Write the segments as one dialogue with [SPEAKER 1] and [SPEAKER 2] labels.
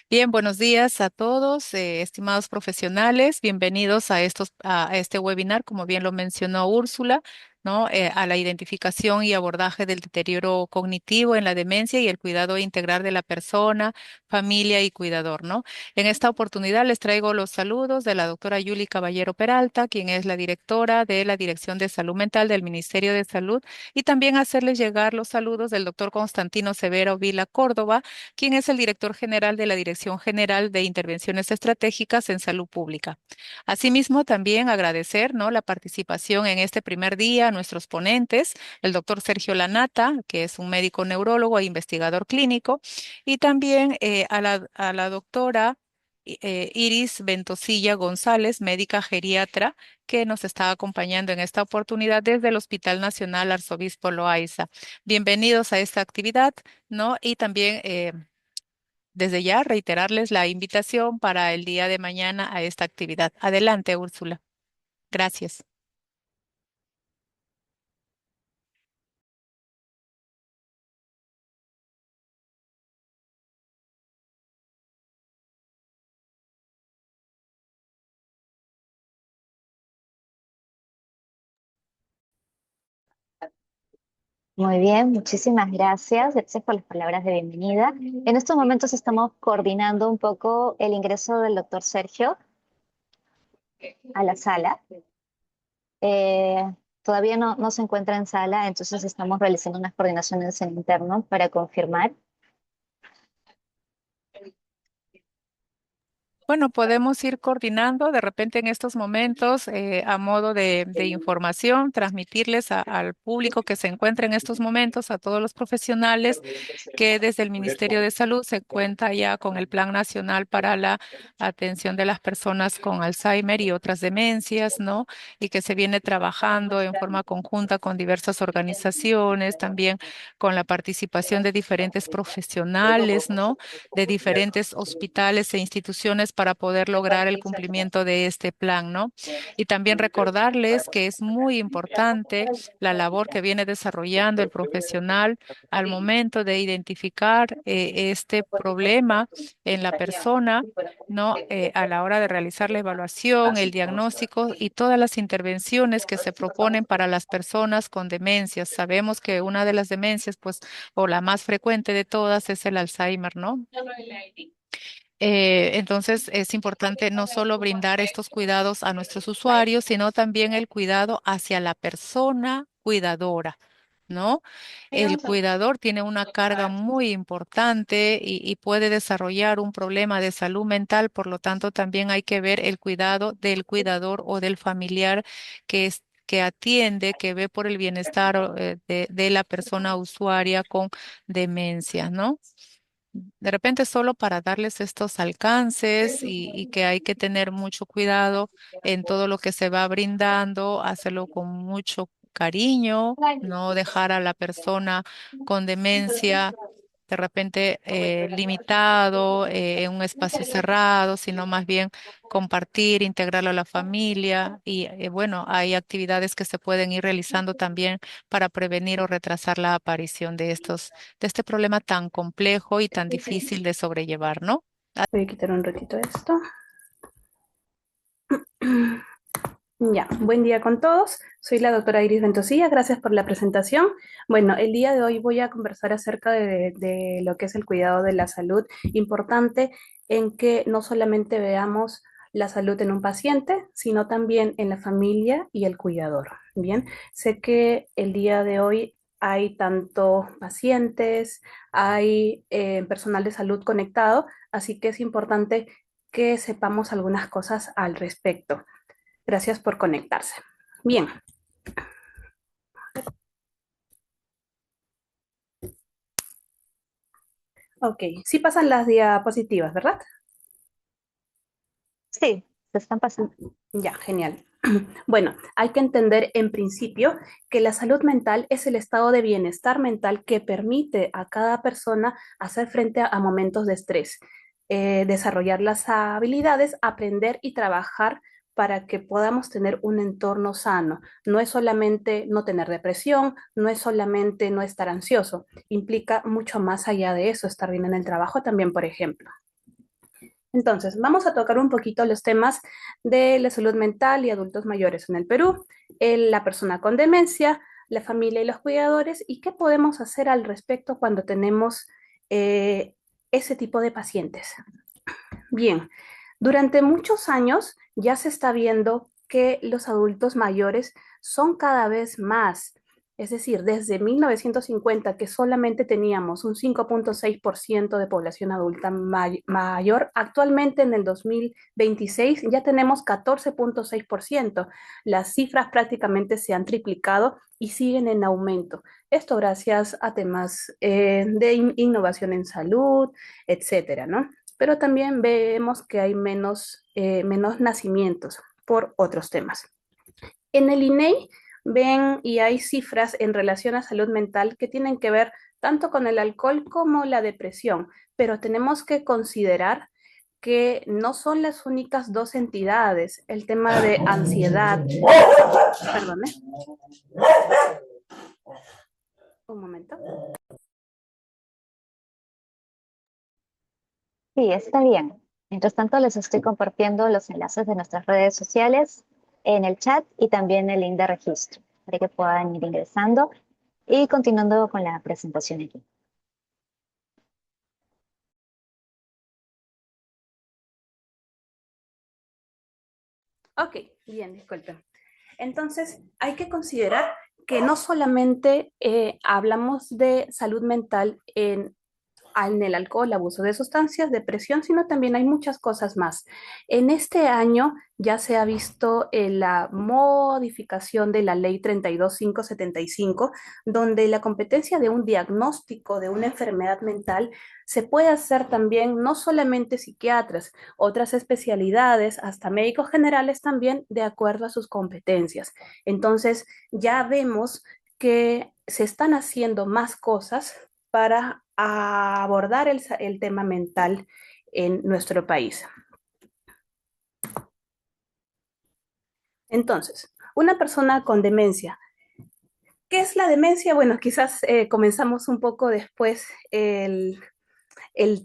[SPEAKER 1] Bien, buenos días a todos, estimados profesionales. Bienvenidos a este webinar, como bien lo mencionó Úrsula, ¿no? A la identificación y abordaje del deterioro cognitivo en la demencia y el cuidado integral de la persona, familia y cuidador, ¿no? En esta oportunidad les traigo los saludos de la doctora Yuli Caballero Peralta, quien es la directora de la Dirección de Salud Mental del Ministerio de Salud, y también hacerles llegar los saludos del doctor Constantino Severo Vila Córdoba, quien es el director general de la Dirección General de Intervenciones Estratégicas en Salud Pública. Asimismo, también agradecer, ¿no?, la participación en este primer día a nuestros ponentes, el doctor Sergio Lanata, que es un médico neurólogo e investigador clínico, y también a la doctora Iris Ventosilla González, médica geriatra, que nos está acompañando en esta oportunidad desde el Hospital Nacional Arzobispo Loaiza. Bienvenidos a esta actividad, ¿no? Y también desde ya reiterarles la invitación para el día de mañana a esta actividad. Adelante, Úrsula. Gracias.
[SPEAKER 2] Muy bien, muchísimas gracias. Gracias por las palabras de bienvenida. En estos momentos estamos coordinando un poco el ingreso del doctor Sergio a la sala. Todavía no se encuentra en sala, entonces estamos realizando unas coordinaciones en interno para confirmar.
[SPEAKER 1] Bueno, podemos ir coordinando de repente en estos momentos a modo de información, transmitirles al público que se encuentra en estos momentos, a todos los profesionales, que desde el Ministerio de Salud se cuenta ya con el Plan Nacional para la atención de las personas con Alzheimer y otras demencias, ¿no? Y que se viene trabajando en forma conjunta con diversas organizaciones, también con la participación de diferentes profesionales, ¿no?, de diferentes hospitales e instituciones para poder lograr el cumplimiento de este plan, ¿no? Y también recordarles que es muy importante la labor que viene desarrollando el profesional al momento de identificar este problema en la persona, ¿no? A la hora de realizar la evaluación, el diagnóstico y todas las intervenciones que se proponen para las personas con demencias. Sabemos que una de las demencias, pues, o la más frecuente de todas es el Alzheimer, ¿no? Entonces es importante no solo brindar estos cuidados a nuestros usuarios, sino también el cuidado hacia la persona cuidadora, ¿no? El cuidador tiene una carga muy importante y puede desarrollar un problema de salud mental, por lo tanto también hay que ver el cuidado del cuidador o del familiar que atiende, que ve por el bienestar de la persona usuaria con demencia, ¿no? De repente solo para darles estos alcances y que hay que tener mucho cuidado en todo lo que se va brindando, hacerlo con mucho cariño, no dejar a la persona con demencia de repente limitado en un espacio cerrado, sino más bien compartir, integrarlo a la familia y bueno, hay actividades que se pueden ir realizando también para prevenir o retrasar la aparición de este problema tan complejo y tan difícil de sobrellevar, ¿no?
[SPEAKER 3] Voy a quitar un ratito esto. Ya, buen día con todos. Soy la doctora Iris Ventosilla. Gracias por la presentación. Bueno, el día de hoy voy a conversar acerca de lo que es el cuidado de la salud. Importante en que no solamente veamos la salud en un paciente, sino también en la familia y el cuidador. Bien, sé que el día de hoy hay tanto pacientes, hay personal de salud conectado, así que es importante que sepamos algunas cosas al respecto. Gracias por conectarse. Bien, ok. Sí pasan las diapositivas, ¿verdad?
[SPEAKER 2] Sí, se están pasando.
[SPEAKER 3] Ya, genial. Bueno, hay que entender en principio que la salud mental es el estado de bienestar mental que permite a cada persona hacer frente a momentos de estrés, desarrollar las habilidades, aprender y trabajar para que podamos tener un entorno sano. No es solamente no tener depresión, no es solamente no estar ansioso, implica mucho más allá de eso, estar bien en el trabajo también, por ejemplo. Entonces, vamos a tocar un poquito los temas de la salud mental y adultos mayores en el Perú, la persona con demencia, la familia y los cuidadores, y qué podemos hacer al respecto cuando tenemos ese tipo de pacientes. Bien, durante muchos años ya se está viendo que los adultos mayores son cada vez más. Es decir, desde 1950, que solamente teníamos un 5,6% de población adulta mayor, actualmente en el 2026 ya tenemos 14,6%. Las cifras prácticamente se han triplicado y siguen en aumento. Esto gracias a temas de innovación en salud, etcétera, ¿no? Pero también vemos que hay menos nacimientos por otros temas. En el INEI ven y hay cifras en relación a salud mental que tienen que ver tanto con el alcohol como la depresión, pero tenemos que considerar que no son las únicas dos entidades. El tema de ansiedad, perdón, un momento.
[SPEAKER 2] Sí, está bien. Mientras tanto, les estoy compartiendo los enlaces de nuestras redes sociales en el chat y también el link de registro para que puedan ir ingresando y continuando con la presentación aquí.
[SPEAKER 3] Ok, bien, disculpen. Entonces, hay que considerar que no solamente hablamos de salud mental en el alcohol, abuso de sustancias, depresión, sino también hay muchas cosas más. En este año ya se ha visto la modificación de la ley 32575, donde la competencia de un diagnóstico de una enfermedad mental se puede hacer también no solamente psiquiatras, otras especialidades, hasta médicos generales también, de acuerdo a sus competencias. Entonces, ya vemos que se están haciendo más cosas para abordar el tema mental en nuestro país. Entonces, una persona con demencia. ¿Qué es la demencia? Bueno, quizás comenzamos un poco después el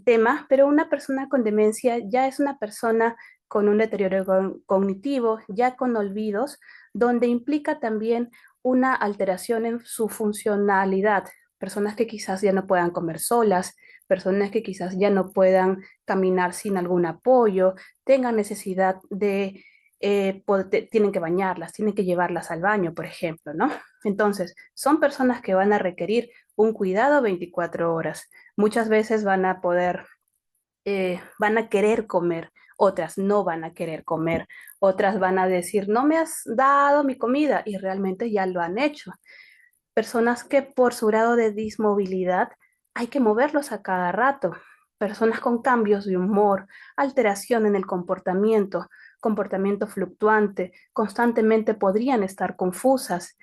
[SPEAKER 3] tema, pero una persona con demencia ya es una persona con un deterioro cognitivo, ya con olvidos, donde implica también una alteración en su funcionalidad. Personas que quizás ya no puedan comer solas, personas que quizás ya no puedan caminar sin algún apoyo, tengan necesidad de, tienen que bañarlas, tienen que llevarlas al baño, por ejemplo, ¿no? Entonces, son personas que van a requerir un cuidado 24 horas. Muchas veces van a querer comer, otras no van a querer comer, otras van a decir, no me has dado mi comida y realmente ya lo han hecho. Personas que por su grado de dismovilidad hay que moverlos a cada rato. Personas con cambios de humor, alteración en el comportamiento fluctuante, constantemente podrían estar confusas,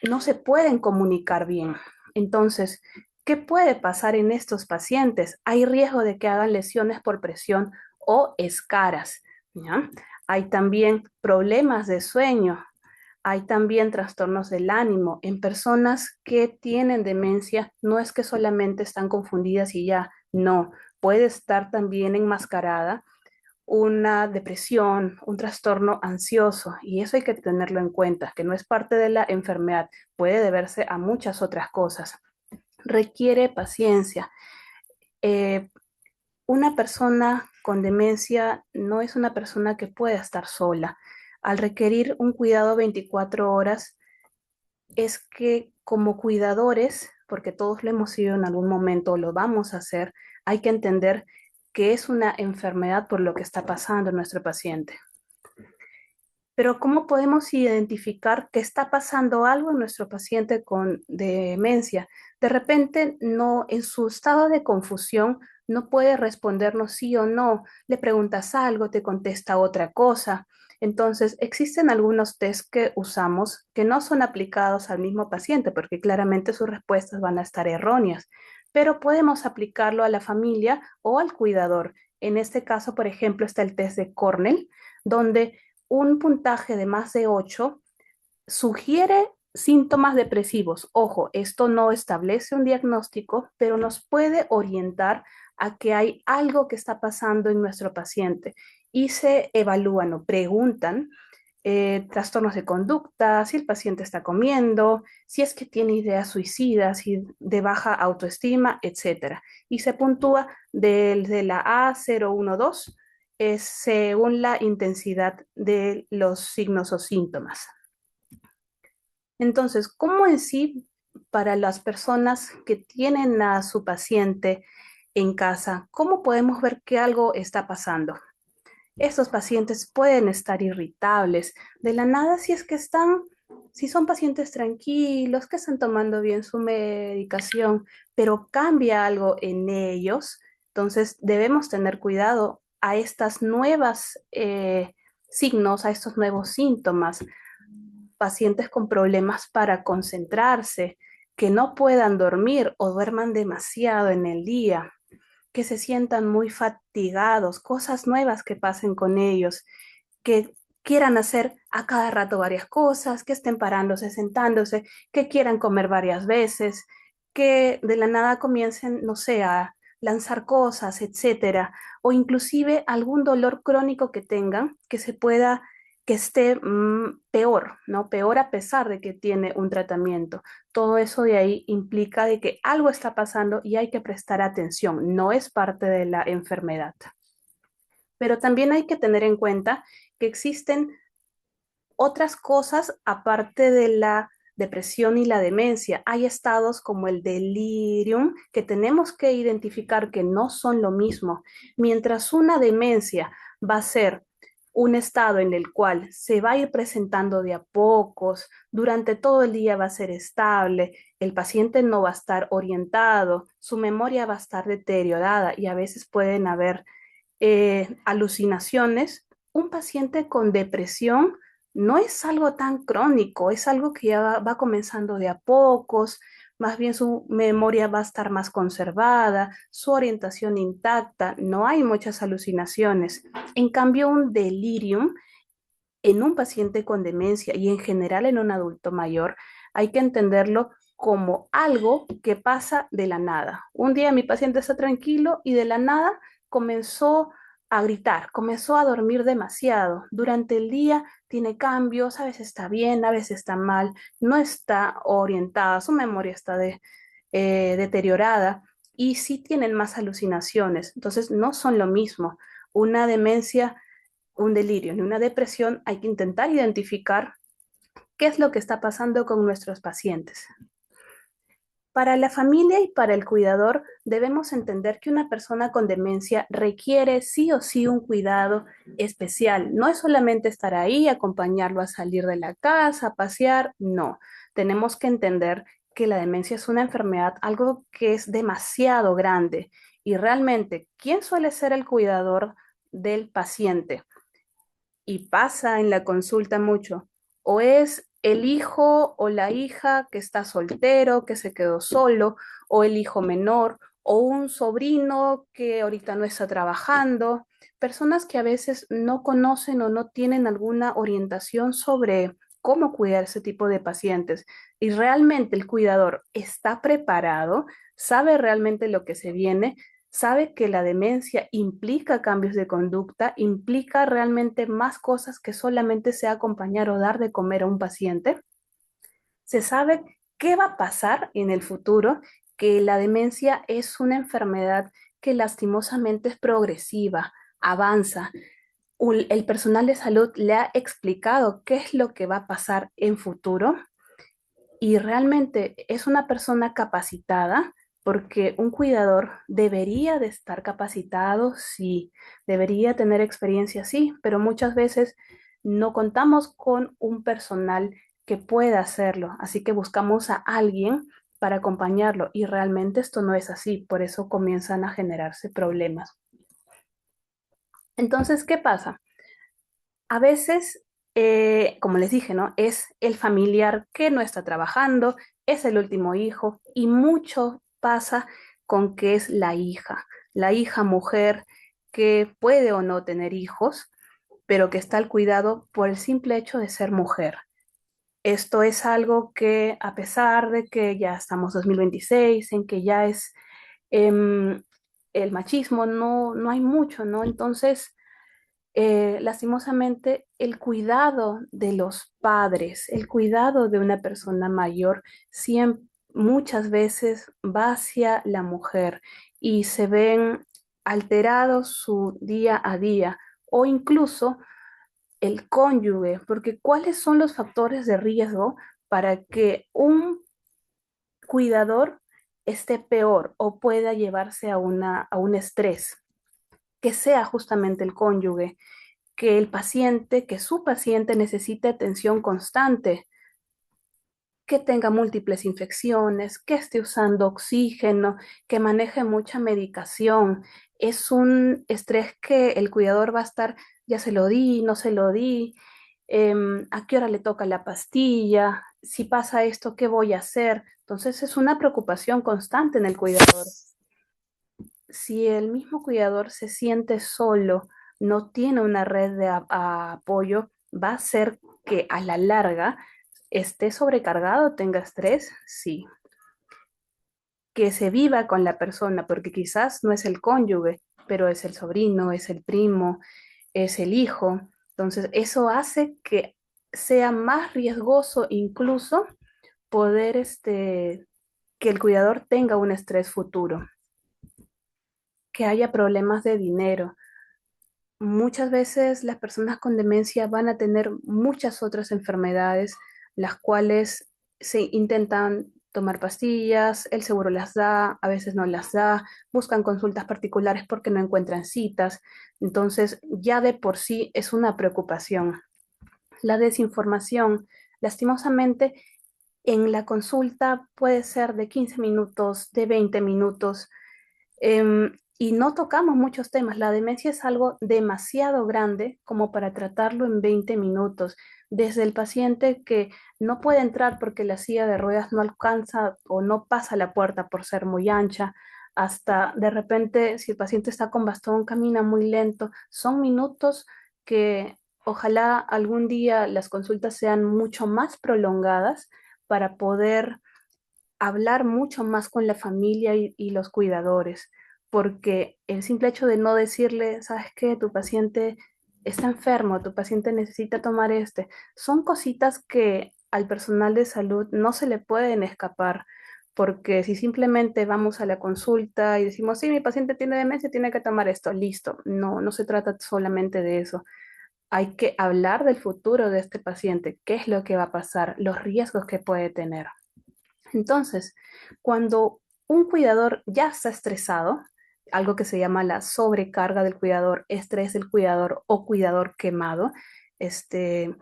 [SPEAKER 3] no se pueden comunicar bien. Entonces, ¿qué puede pasar en estos pacientes? Hay riesgo de que hagan lesiones por presión o escaras, ¿ya? Hay también problemas de sueño, hay también trastornos del ánimo. En personas que tienen demencia, no es que solamente están confundidas y ya, no, puede estar también enmascarada una depresión, un trastorno ansioso, y eso hay que tenerlo en cuenta, que no es parte de la enfermedad, puede deberse a muchas otras cosas. Requiere paciencia. Eh, una persona con demencia no es una persona que pueda estar sola. Al requerir un cuidado 24 horas, es que como cuidadores, porque todos lo hemos sido en algún momento, lo vamos a hacer, hay que entender que es una enfermedad por lo que está pasando en nuestro paciente. Pero ¿cómo podemos identificar que está pasando algo en nuestro paciente con demencia? De repente, no, en su estado de confusión, no puede respondernos sí o no. Le preguntas algo, te contesta otra cosa. Entonces, existen algunos test que usamos que no son aplicados al mismo paciente porque claramente sus respuestas van a estar erróneas, pero podemos aplicarlo a la familia o al cuidador. En este caso, por ejemplo, está el test de Cornell, donde un puntaje de más de 8 sugiere síntomas depresivos. Ojo, esto no establece un diagnóstico, pero nos puede orientar a que hay algo que está pasando en nuestro paciente y se evalúan o preguntan trastornos de conducta, si el paciente está comiendo, si es que tiene ideas suicidas, si de baja autoestima, etcétera. Y se puntúa desde la A012 según la intensidad de los signos o síntomas. Entonces, ¿cómo en sí para las personas que tienen a su paciente en casa, cómo podemos ver que algo está pasando? Estos pacientes pueden estar irritables de la nada si es que están, si son pacientes tranquilos, que están tomando bien su medicación, pero cambia algo en ellos, entonces debemos tener cuidado a estas nuevas signos, a estos nuevos síntomas. Pacientes con problemas para concentrarse, que no puedan dormir o duerman demasiado en el día, que se sientan muy fatigados, cosas nuevas que pasen con ellos, que quieran hacer a cada rato varias cosas, que estén parándose, sentándose, que quieran comer varias veces, que de la nada comiencen, no sé, a lanzar cosas, etcétera, o inclusive algún dolor crónico que tengan que se pueda que esté peor, ¿no? Peor a pesar de que tiene un tratamiento. Todo eso de ahí implica de que algo está pasando y hay que prestar atención, no es parte de la enfermedad. Pero también hay que tener en cuenta que existen otras cosas aparte de la depresión y la demencia. Hay estados como el delirium que tenemos que identificar que no son lo mismo. Mientras una demencia va a ser un estado en el cual se va a ir presentando de a pocos, durante todo el día va a ser estable, el paciente no va a estar orientado, su memoria va a estar deteriorada y a veces pueden haber alucinaciones. Un paciente con depresión no es algo tan crónico, es algo que ya va comenzando de a pocos, más bien su memoria va a estar más conservada, su orientación intacta, no hay muchas alucinaciones. En cambio, un delirium en un paciente con demencia y en general en un adulto mayor, hay que entenderlo como algo que pasa de la nada. Un día mi paciente está tranquilo y de la nada comenzó a gritar, comenzó a dormir demasiado. Durante el día tiene cambios, a veces está bien, a veces está mal, no está orientada, su memoria está deteriorada y sí tienen más alucinaciones. Entonces no son lo mismo. Una demencia, un delirio ni una depresión, hay que intentar identificar qué es lo que está pasando con nuestros pacientes. Para la familia y para el cuidador, debemos entender que una persona con demencia requiere sí o sí un cuidado especial. No es solamente estar ahí, acompañarlo a salir de la casa, a pasear, no. Tenemos que entender que la demencia es una enfermedad, algo que es demasiado grande y realmente, ¿quién suele ser el cuidador del paciente? Y pasa en la consulta mucho, o es el hijo o la hija que está soltero, que se quedó solo, o el hijo menor, o un sobrino que ahorita no está trabajando, personas que a veces no conocen o no tienen alguna orientación sobre cómo cuidar ese tipo de pacientes. Y realmente el cuidador está preparado, sabe realmente lo que se viene, sabe que la demencia implica cambios de conducta, implica realmente más cosas que solamente sea acompañar o dar de comer a un paciente. Se sabe qué va a pasar en el futuro, que la demencia es una enfermedad que lastimosamente es progresiva, avanza. El personal de salud le ha explicado qué es lo que va a pasar en futuro y realmente es una persona capacitada porque un cuidador debería de estar capacitado, sí, debería tener experiencia, sí, pero muchas veces no contamos con un personal que pueda hacerlo, así que buscamos a alguien para acompañarlo y realmente esto no es así, por eso comienzan a generarse problemas. Entonces, ¿qué pasa? A veces, como les dije, ¿no? Es el familiar que no está trabajando, es el último hijo y mucho pasa con que es la hija mujer que puede o no tener hijos, pero que está al cuidado por el simple hecho de ser mujer. Esto es algo que a pesar de que ya estamos 2026, en que ya es em, el machismo, no hay mucho, ¿no? Entonces, lastimosamente, el cuidado de los padres, el cuidado de una persona mayor, siempre, muchas veces va hacia la mujer y se ven alterados su día a día o incluso el cónyuge, porque ¿cuáles son los factores de riesgo para que un cuidador esté peor o pueda llevarse a un estrés? Que sea justamente el cónyuge, que el paciente, que su paciente necesite atención constante, que tenga múltiples infecciones, que esté usando oxígeno, que maneje mucha medicación. Es un estrés que el cuidador va a estar, ya se lo di, no se lo di, a qué hora le toca la pastilla, si pasa esto, ¿qué voy a hacer? Entonces es una preocupación constante en el cuidador. Si el mismo cuidador se siente solo, no tiene una red de apoyo, va a ser que a la larga esté sobrecargado, tenga estrés, sí. Que se viva con la persona, porque quizás no es el cónyuge, pero es el sobrino, es el primo, es el hijo. Entonces, eso hace que sea más riesgoso incluso poder que el cuidador tenga un estrés futuro, que haya problemas de dinero. Muchas veces las personas con demencia van a tener muchas otras enfermedades, las cuales se intentan tomar pastillas, el seguro las da, a veces no las da, buscan consultas particulares porque no encuentran citas. Entonces, ya de por sí es una preocupación. La desinformación, lastimosamente, en la consulta puede ser de 15 minutos, de 20 minutos, y no tocamos muchos temas. La demencia es algo demasiado grande como para tratarlo en 20 minutos. Desde el paciente que no puede entrar porque la silla de ruedas no alcanza o no pasa la puerta por ser muy ancha, hasta de repente si el paciente está con bastón, camina muy lento. Son minutos que ojalá algún día las consultas sean mucho más prolongadas para poder hablar mucho más con la familia y los cuidadores, porque el simple hecho de no decirle, sabes qué, tu paciente está enfermo, tu paciente necesita tomar son cositas que al personal de salud no se le pueden escapar, porque si simplemente vamos a la consulta y decimos, sí, mi paciente tiene demencia, tiene que tomar esto, listo, no se trata solamente de eso. Hay que hablar del futuro de este paciente, qué es lo que va a pasar, los riesgos que puede tener. Entonces, cuando un cuidador ya está estresado, algo que se llama la sobrecarga del cuidador, estrés del cuidador o cuidador quemado, este,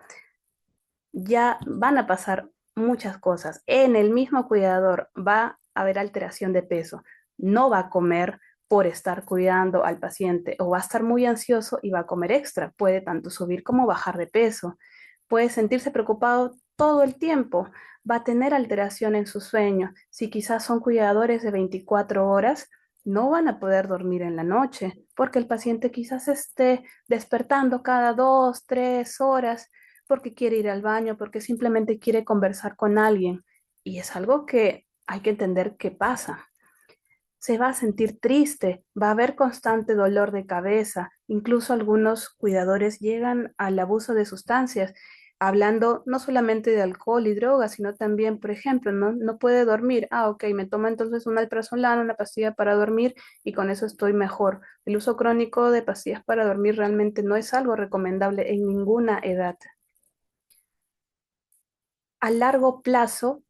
[SPEAKER 3] ya van a pasar muchas cosas. En el mismo cuidador va a haber alteración de peso, no va a comer por estar cuidando al paciente o va a estar muy ansioso y va a comer extra. Puede tanto subir como bajar de peso. Puede sentirse preocupado todo el tiempo. Va a tener alteración en su sueño. Si quizás son cuidadores de 24 horas, no van a poder dormir en la noche porque el paciente quizás esté despertando cada 2, 3 horas porque quiere ir al baño, porque simplemente quiere conversar con alguien. Y es algo que hay que entender qué pasa. Se va a sentir triste, va a haber constante dolor de cabeza, incluso algunos cuidadores llegan al abuso de sustancias, hablando no solamente de alcohol y drogas, sino también, por ejemplo, no puede dormir. Ah, ok, me tomo entonces un alprazolam, una pastilla para dormir y con eso estoy mejor. El uso crónico de pastillas para dormir realmente no es algo recomendable en ninguna edad. A largo plazo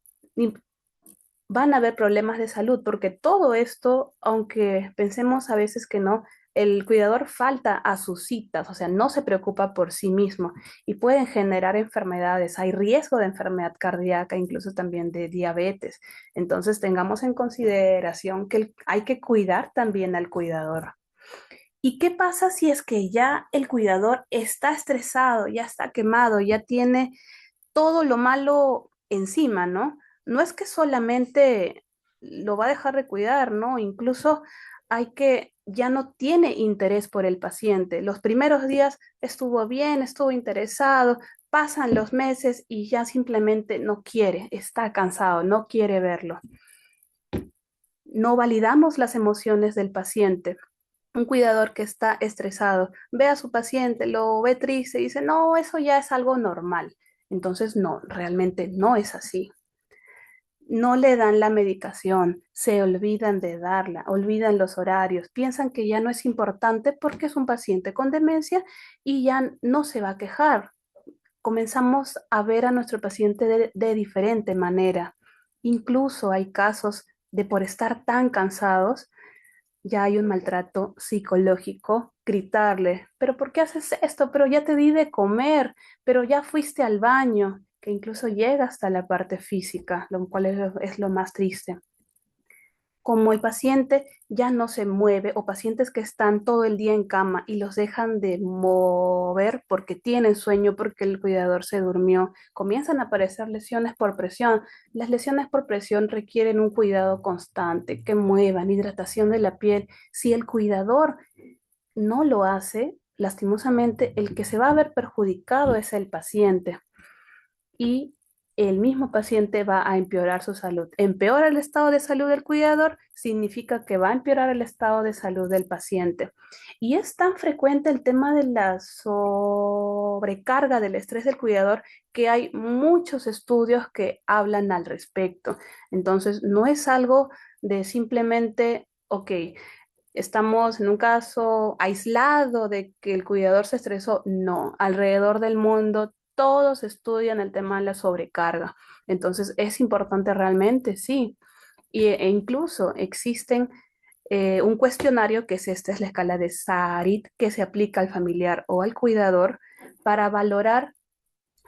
[SPEAKER 3] van a haber problemas de salud, porque todo esto, aunque pensemos a veces que no, el cuidador falta a sus citas, o sea, no se preocupa por sí mismo y pueden generar enfermedades. Hay riesgo de enfermedad cardíaca, incluso también de diabetes. Entonces, tengamos en consideración que hay que cuidar también al cuidador. ¿Y qué pasa si es que ya el cuidador está estresado, ya está quemado, ya tiene todo lo malo encima, ¿no? No es que solamente lo va a dejar de cuidar, ¿no? Incluso ya no tiene interés por el paciente. Los primeros días estuvo bien, estuvo interesado, pasan los meses y ya simplemente no quiere, está cansado, no quiere verlo. no validamos las emociones del paciente. Un cuidador que está estresado ve a su paciente, lo ve triste y dice, no, eso ya es algo normal. Entonces, no, realmente no es así. No le dan la medicación, se olvidan de darla, olvidan los horarios, piensan que ya no es importante porque es un paciente con demencia y ya no se va a quejar. Comenzamos a ver a nuestro paciente de diferente manera. Incluso hay casos de por estar tan cansados, ya hay un maltrato psicológico, gritarle, pero ¿por qué haces esto? Pero ya te di de comer, pero ya fuiste al baño, que incluso llega hasta la parte física, lo cual es lo más triste. Como el paciente ya no se mueve o pacientes que están todo el día en cama y los dejan de mover porque tienen sueño, porque el cuidador se durmió, comienzan a aparecer lesiones por presión. Las lesiones por presión requieren un cuidado constante, que muevan, hidratación de la piel. Si el cuidador no lo hace, lastimosamente el que se va a ver perjudicado es el paciente y el mismo paciente va a empeorar su salud. Empeora el estado de salud del cuidador, significa que va a empeorar el estado de salud del paciente. Y es tan frecuente el tema de la sobrecarga del estrés del cuidador que hay muchos estudios que hablan al respecto. Entonces, no es algo de simplemente, ok, estamos en un caso aislado de que el cuidador se estresó. No, alrededor del mundo todos estudian el tema de la sobrecarga. Entonces, ¿es importante realmente? Sí. E incluso existen un cuestionario que esta es la escala de Sarit que se aplica al familiar o al cuidador para valorar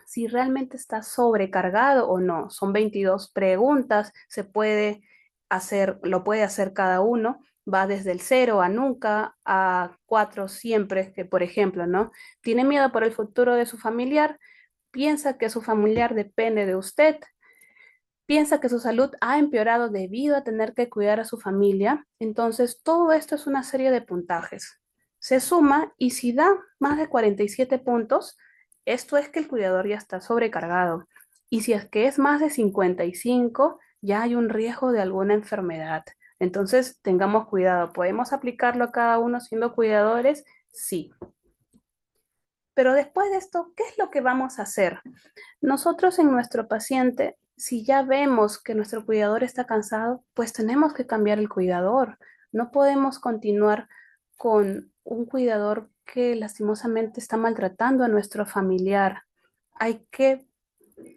[SPEAKER 3] si realmente está sobrecargado o no. Son 22 preguntas, se puede hacer, lo puede hacer cada uno, va desde el cero a nunca, a 4 siempre, que por ejemplo, ¿no? Tiene miedo por el futuro de su familiar, piensa que su familiar depende de usted, piensa que su salud ha empeorado debido a tener que cuidar a su familia. Entonces, todo esto es una serie de puntajes. Se suma y si da más de 47 puntos, esto es que el cuidador ya está sobrecargado. Y si es que es más de 55, ya hay un riesgo de alguna enfermedad. Entonces, tengamos cuidado. ¿Podemos aplicarlo a cada uno siendo cuidadores? Sí. Pero después de esto, ¿qué es lo que vamos a hacer? Nosotros en nuestro paciente, si ya vemos que nuestro cuidador está cansado, pues tenemos que cambiar el cuidador. No podemos continuar con un cuidador que lastimosamente está maltratando a nuestro familiar. Hay que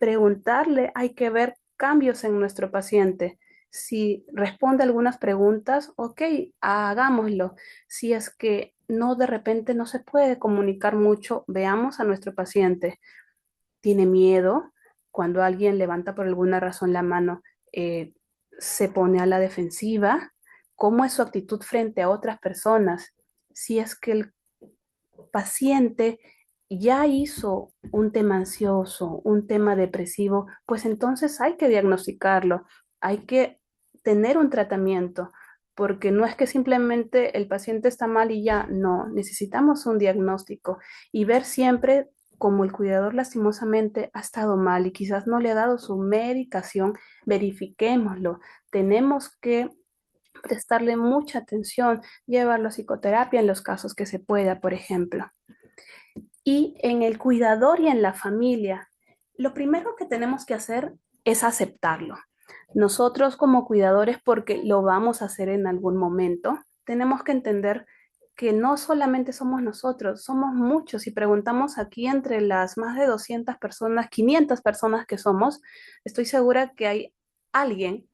[SPEAKER 3] preguntarle, hay que ver cambios en nuestro paciente. Si responde algunas preguntas, ok, hagámoslo. Si es que no, de repente no se puede comunicar mucho, veamos a nuestro paciente. Tiene miedo, cuando alguien levanta por alguna razón la mano, se pone a la defensiva, cómo es su actitud frente a otras personas. Si es que el paciente ya hizo un tema ansioso, un tema depresivo, pues entonces hay que diagnosticarlo, hay que tener un tratamiento, porque no es que simplemente el paciente está mal y ya, no, necesitamos un diagnóstico y ver siempre como el cuidador lastimosamente ha estado mal y quizás no le ha dado su medicación, verifiquémoslo. Tenemos que prestarle mucha atención, llevarlo a psicoterapia en los casos que se pueda, por ejemplo. Y en el cuidador y en la familia, lo primero que tenemos que hacer es aceptarlo. Nosotros como cuidadores, porque lo vamos a hacer en algún momento, tenemos que entender que no solamente somos nosotros, somos muchos. Y preguntamos aquí entre las más de 200 personas, 500 personas que somos, estoy segura que hay alguien,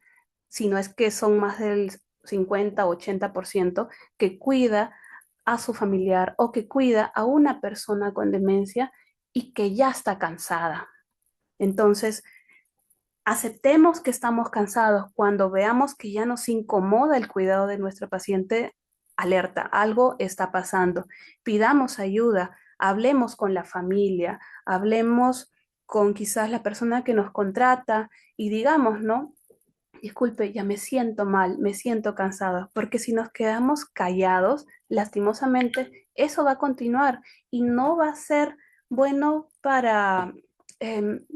[SPEAKER 3] si no es que son más del 50 o 80%, que cuida a su familiar o que cuida a una persona con demencia y que ya está cansada. Entonces, aceptemos que estamos cansados. Cuando veamos que ya nos incomoda el cuidado de nuestro paciente, alerta, algo está pasando. Pidamos ayuda, hablemos con la familia, hablemos con quizás la persona que nos contrata y digamos, ¿no? Disculpe, ya me siento mal, me siento cansada, porque si nos quedamos callados, lastimosamente, eso va a continuar y no va a ser bueno para, em,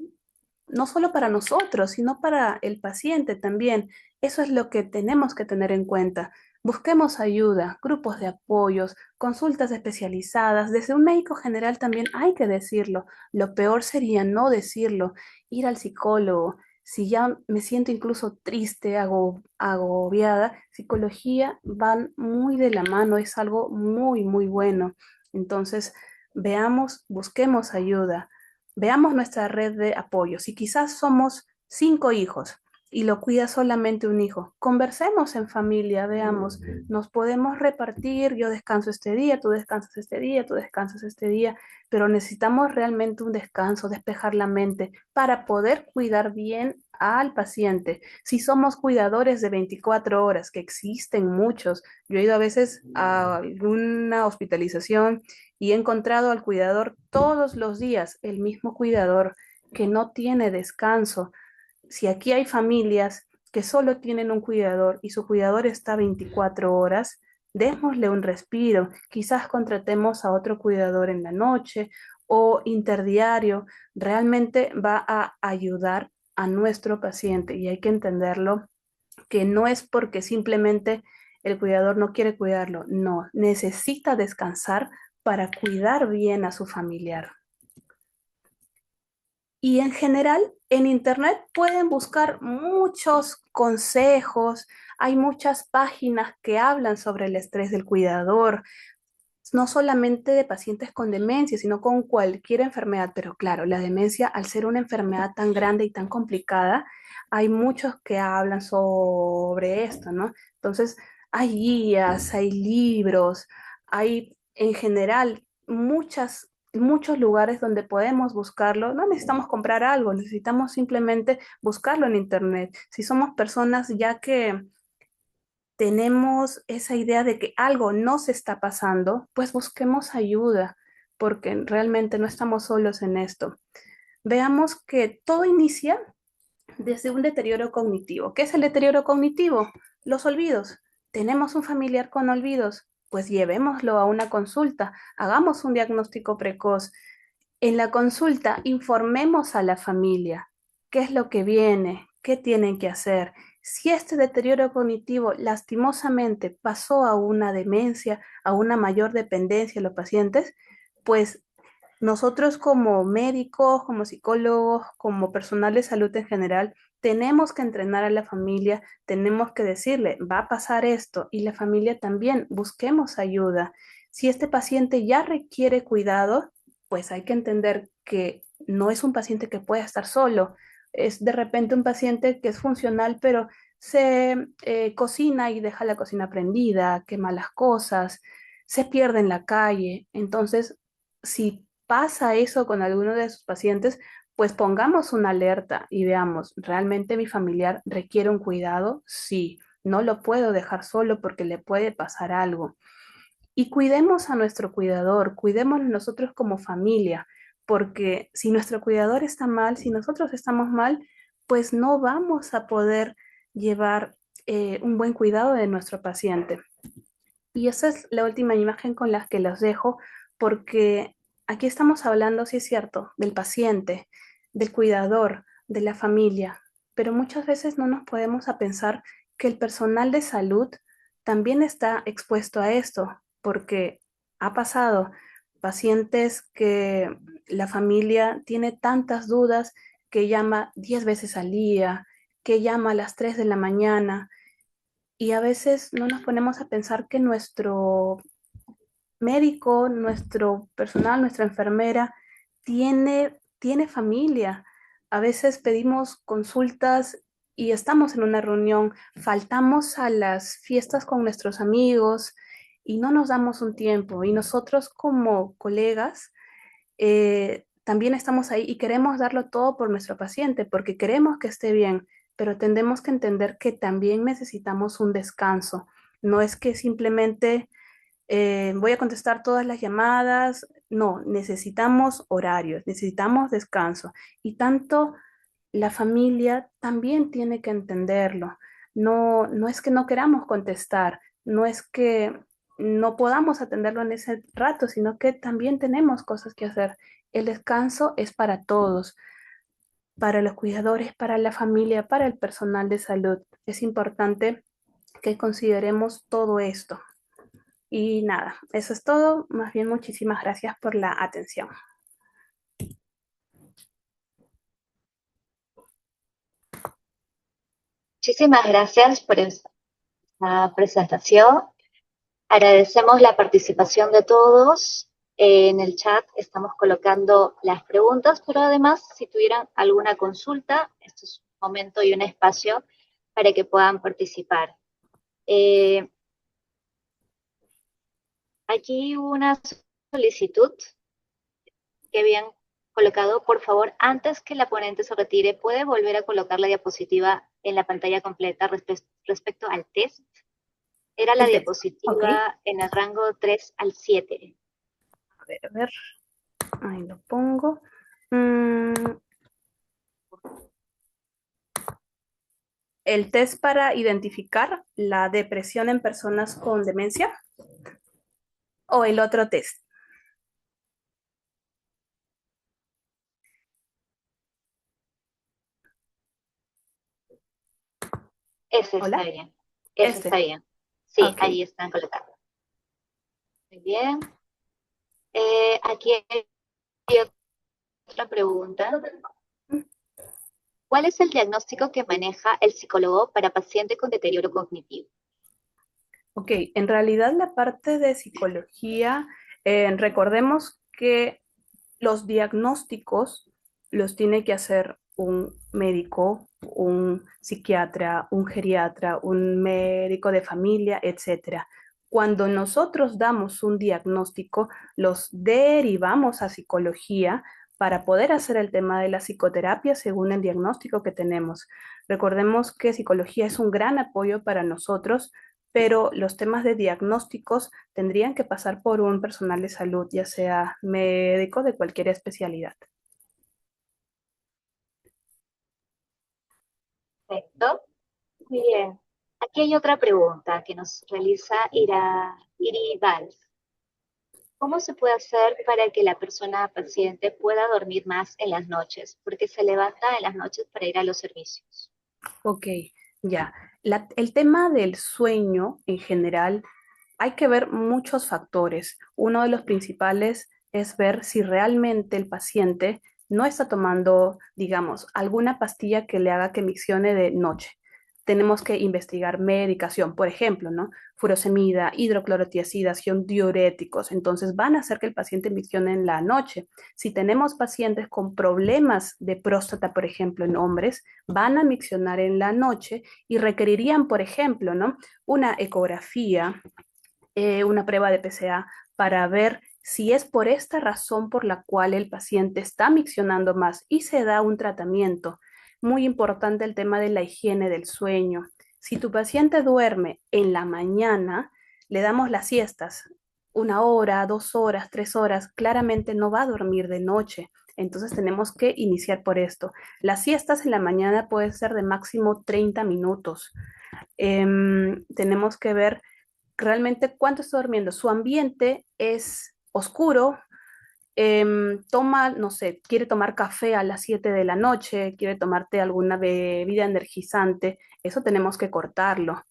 [SPEAKER 3] no solo para nosotros, sino para el paciente también. Eso es lo que tenemos que tener en cuenta. Busquemos ayuda, grupos de apoyos, consultas especializadas. Desde un médico general también hay que decirlo. Lo peor sería no decirlo, ir al psicólogo. Si ya me siento incluso triste, agobiada, psicología van muy de la mano, es algo muy, muy bueno. Entonces, veamos, busquemos ayuda, veamos nuestra red de apoyo. Si quizás somos 5 hijos y lo cuida solamente un hijo, conversemos en familia, veamos, nos podemos repartir, yo descanso este día, tú descansas este día, tú descansas este día, pero necesitamos realmente un descanso, despejar la mente para poder cuidar bien al paciente. Si somos cuidadores de 24 horas, que existen muchos, yo he ido a veces a alguna hospitalización y he encontrado al cuidador todos los días, el mismo cuidador que no tiene descanso. Si aquí hay familias que solo tienen un cuidador y su cuidador está 24 horas, démosle un respiro. Quizás contratemos a otro cuidador en la noche o interdiario. Realmente va a ayudar a nuestro paciente y hay que entenderlo que no es porque simplemente el cuidador no quiere cuidarlo, no, necesita descansar para cuidar bien a su familiar. Y en general, en Internet pueden buscar muchos consejos, hay muchas páginas que hablan sobre el estrés del cuidador, no solamente de pacientes con demencia, sino con cualquier enfermedad. Pero claro, la demencia, al ser una enfermedad tan grande y tan complicada, hay muchos que hablan sobre esto, ¿no? Entonces, hay guías, hay libros, hay en general muchos lugares donde podemos buscarlo. No necesitamos comprar algo, necesitamos simplemente buscarlo en Internet. Si somos personas ya que tenemos esa idea de que algo nos está pasando, pues busquemos ayuda, porque realmente no estamos solos en esto. Veamos que todo inicia desde un deterioro cognitivo. ¿Qué es el deterioro cognitivo? Los olvidos. Tenemos un familiar con olvidos, pues llevémoslo a una consulta, hagamos un diagnóstico precoz. En la consulta informemos a la familia qué es lo que viene, qué tienen que hacer. Si este deterioro cognitivo lastimosamente pasó a una demencia, a una mayor dependencia de los pacientes, pues nosotros como médicos, como psicólogos, como personal de salud en general, tenemos que entrenar a la familia, tenemos que decirle, va a pasar esto, y la familia también, busquemos ayuda. Si este paciente ya requiere cuidado, pues hay que entender que no es un paciente que pueda estar solo, es de repente un paciente que es funcional, pero se cocina y deja la cocina prendida, quema las cosas, se pierde en la calle. Entonces, si pasa eso con alguno de sus pacientes, pues pongamos una alerta y veamos, ¿realmente mi familiar requiere un cuidado? Sí, no lo puedo dejar solo porque le puede pasar algo. Y cuidemos a nuestro cuidador, cuidémonos nosotros como familia, porque si nuestro cuidador está mal, si nosotros estamos mal, pues no vamos a poder llevar un buen cuidado de nuestro paciente. Y esa es la última imagen con la que los dejo, porque aquí estamos hablando, sí es cierto, del paciente, del cuidador, de la familia, pero muchas veces no nos podemos a pensar que el personal de salud también está expuesto a esto, porque ha pasado pacientes que la familia tiene tantas dudas que llama 10 veces al día, que llama a las 3 de la mañana y a veces no nos ponemos a pensar que nuestro médico, nuestro personal, nuestra enfermera tiene familia. A veces pedimos consultas y estamos en una reunión, faltamos a las fiestas con nuestros amigos y no nos damos un tiempo. Y nosotros como colegas también estamos ahí y queremos darlo todo por nuestro paciente porque queremos que esté bien, pero tendemos que entender que también necesitamos un descanso. No es que simplemente voy a contestar todas las llamadas, no, necesitamos horarios, necesitamos descanso y tanto la familia también tiene que entenderlo. No, no es que no queramos contestar, no es que no podamos atenderlo en ese rato, sino que también tenemos cosas que hacer. El descanso es para todos. para los cuidadores, para la familia, para el personal de salud. Es importante que consideremos todo esto. Y nada, eso es todo. Más bien, muchísimas gracias por la atención.
[SPEAKER 2] Muchísimas gracias por esta presentación. Agradecemos la participación de todos. En el chat estamos colocando las preguntas, pero además, si tuvieran alguna consulta, este es un momento y un espacio para que puedan participar. Aquí una solicitud que habían colocado. Por favor, antes que la ponente se retire, ¿puede volver a colocar la diapositiva en la pantalla completa respecto al test? Era la
[SPEAKER 3] El test. Ok.
[SPEAKER 2] diapositiva en el rango 3 al 7.
[SPEAKER 3] A ver. Ahí lo pongo. Mm, el test para identificar la depresión en personas con demencia o el otro test.
[SPEAKER 2] Ese está
[SPEAKER 3] Hola.
[SPEAKER 2] bien. Ese está
[SPEAKER 3] Este.
[SPEAKER 2] bien. Sí,
[SPEAKER 3] Ok.
[SPEAKER 2] ahí están colocados. Muy bien. Aquí hay otra pregunta. ¿Cuál es el diagnóstico que maneja el psicólogo para paciente con deterioro cognitivo?
[SPEAKER 3] Ok, en realidad la parte de psicología, recordemos que los diagnósticos los tiene que hacer un médico, un psiquiatra, un geriatra, un médico de familia, etcétera. Cuando nosotros damos un diagnóstico, los derivamos a psicología para poder hacer el tema de la psicoterapia según el diagnóstico que tenemos. Recordemos que psicología es un gran apoyo para nosotros, pero los temas de diagnósticos tendrían que pasar por un personal de salud, ya sea médico de cualquier especialidad.
[SPEAKER 2] Perfecto. Muy bien. Aquí hay otra pregunta que nos realiza Iri Valls. ¿Cómo se puede hacer para que la persona paciente pueda dormir más en las noches? Porque se levanta en las noches para ir a los servicios.
[SPEAKER 3] Ok, ya. El tema del sueño en general, hay que ver muchos factores. Uno de los principales es ver si realmente el paciente no está tomando, digamos, alguna pastilla que le haga que miccione de noche. Tenemos que investigar medicación, por ejemplo, ¿no? Furosemida, hidroclorotiazida, son diuréticos, entonces van a hacer que el paciente miccione en la noche. Si tenemos pacientes con problemas de próstata, por ejemplo, en hombres, van a miccionar en la noche y requerirían, por ejemplo, ¿no? Una ecografía, una prueba de PSA para ver si es por esta razón por la cual el paciente está miccionando más y se da un tratamiento. Muy importante el tema de la higiene del sueño. Si tu paciente duerme en la mañana, le damos las siestas, 1 hora, 2 horas, 3 horas, claramente no va a dormir de noche. Entonces tenemos que iniciar por esto. Las siestas en la mañana pueden ser de máximo 30 minutos. Tenemos que ver realmente cuánto está durmiendo. Su ambiente es oscuro, toma, no sé, quiere tomar café a las 7 de la noche, quiere tomarte alguna bebida energizante, eso tenemos que cortarlo.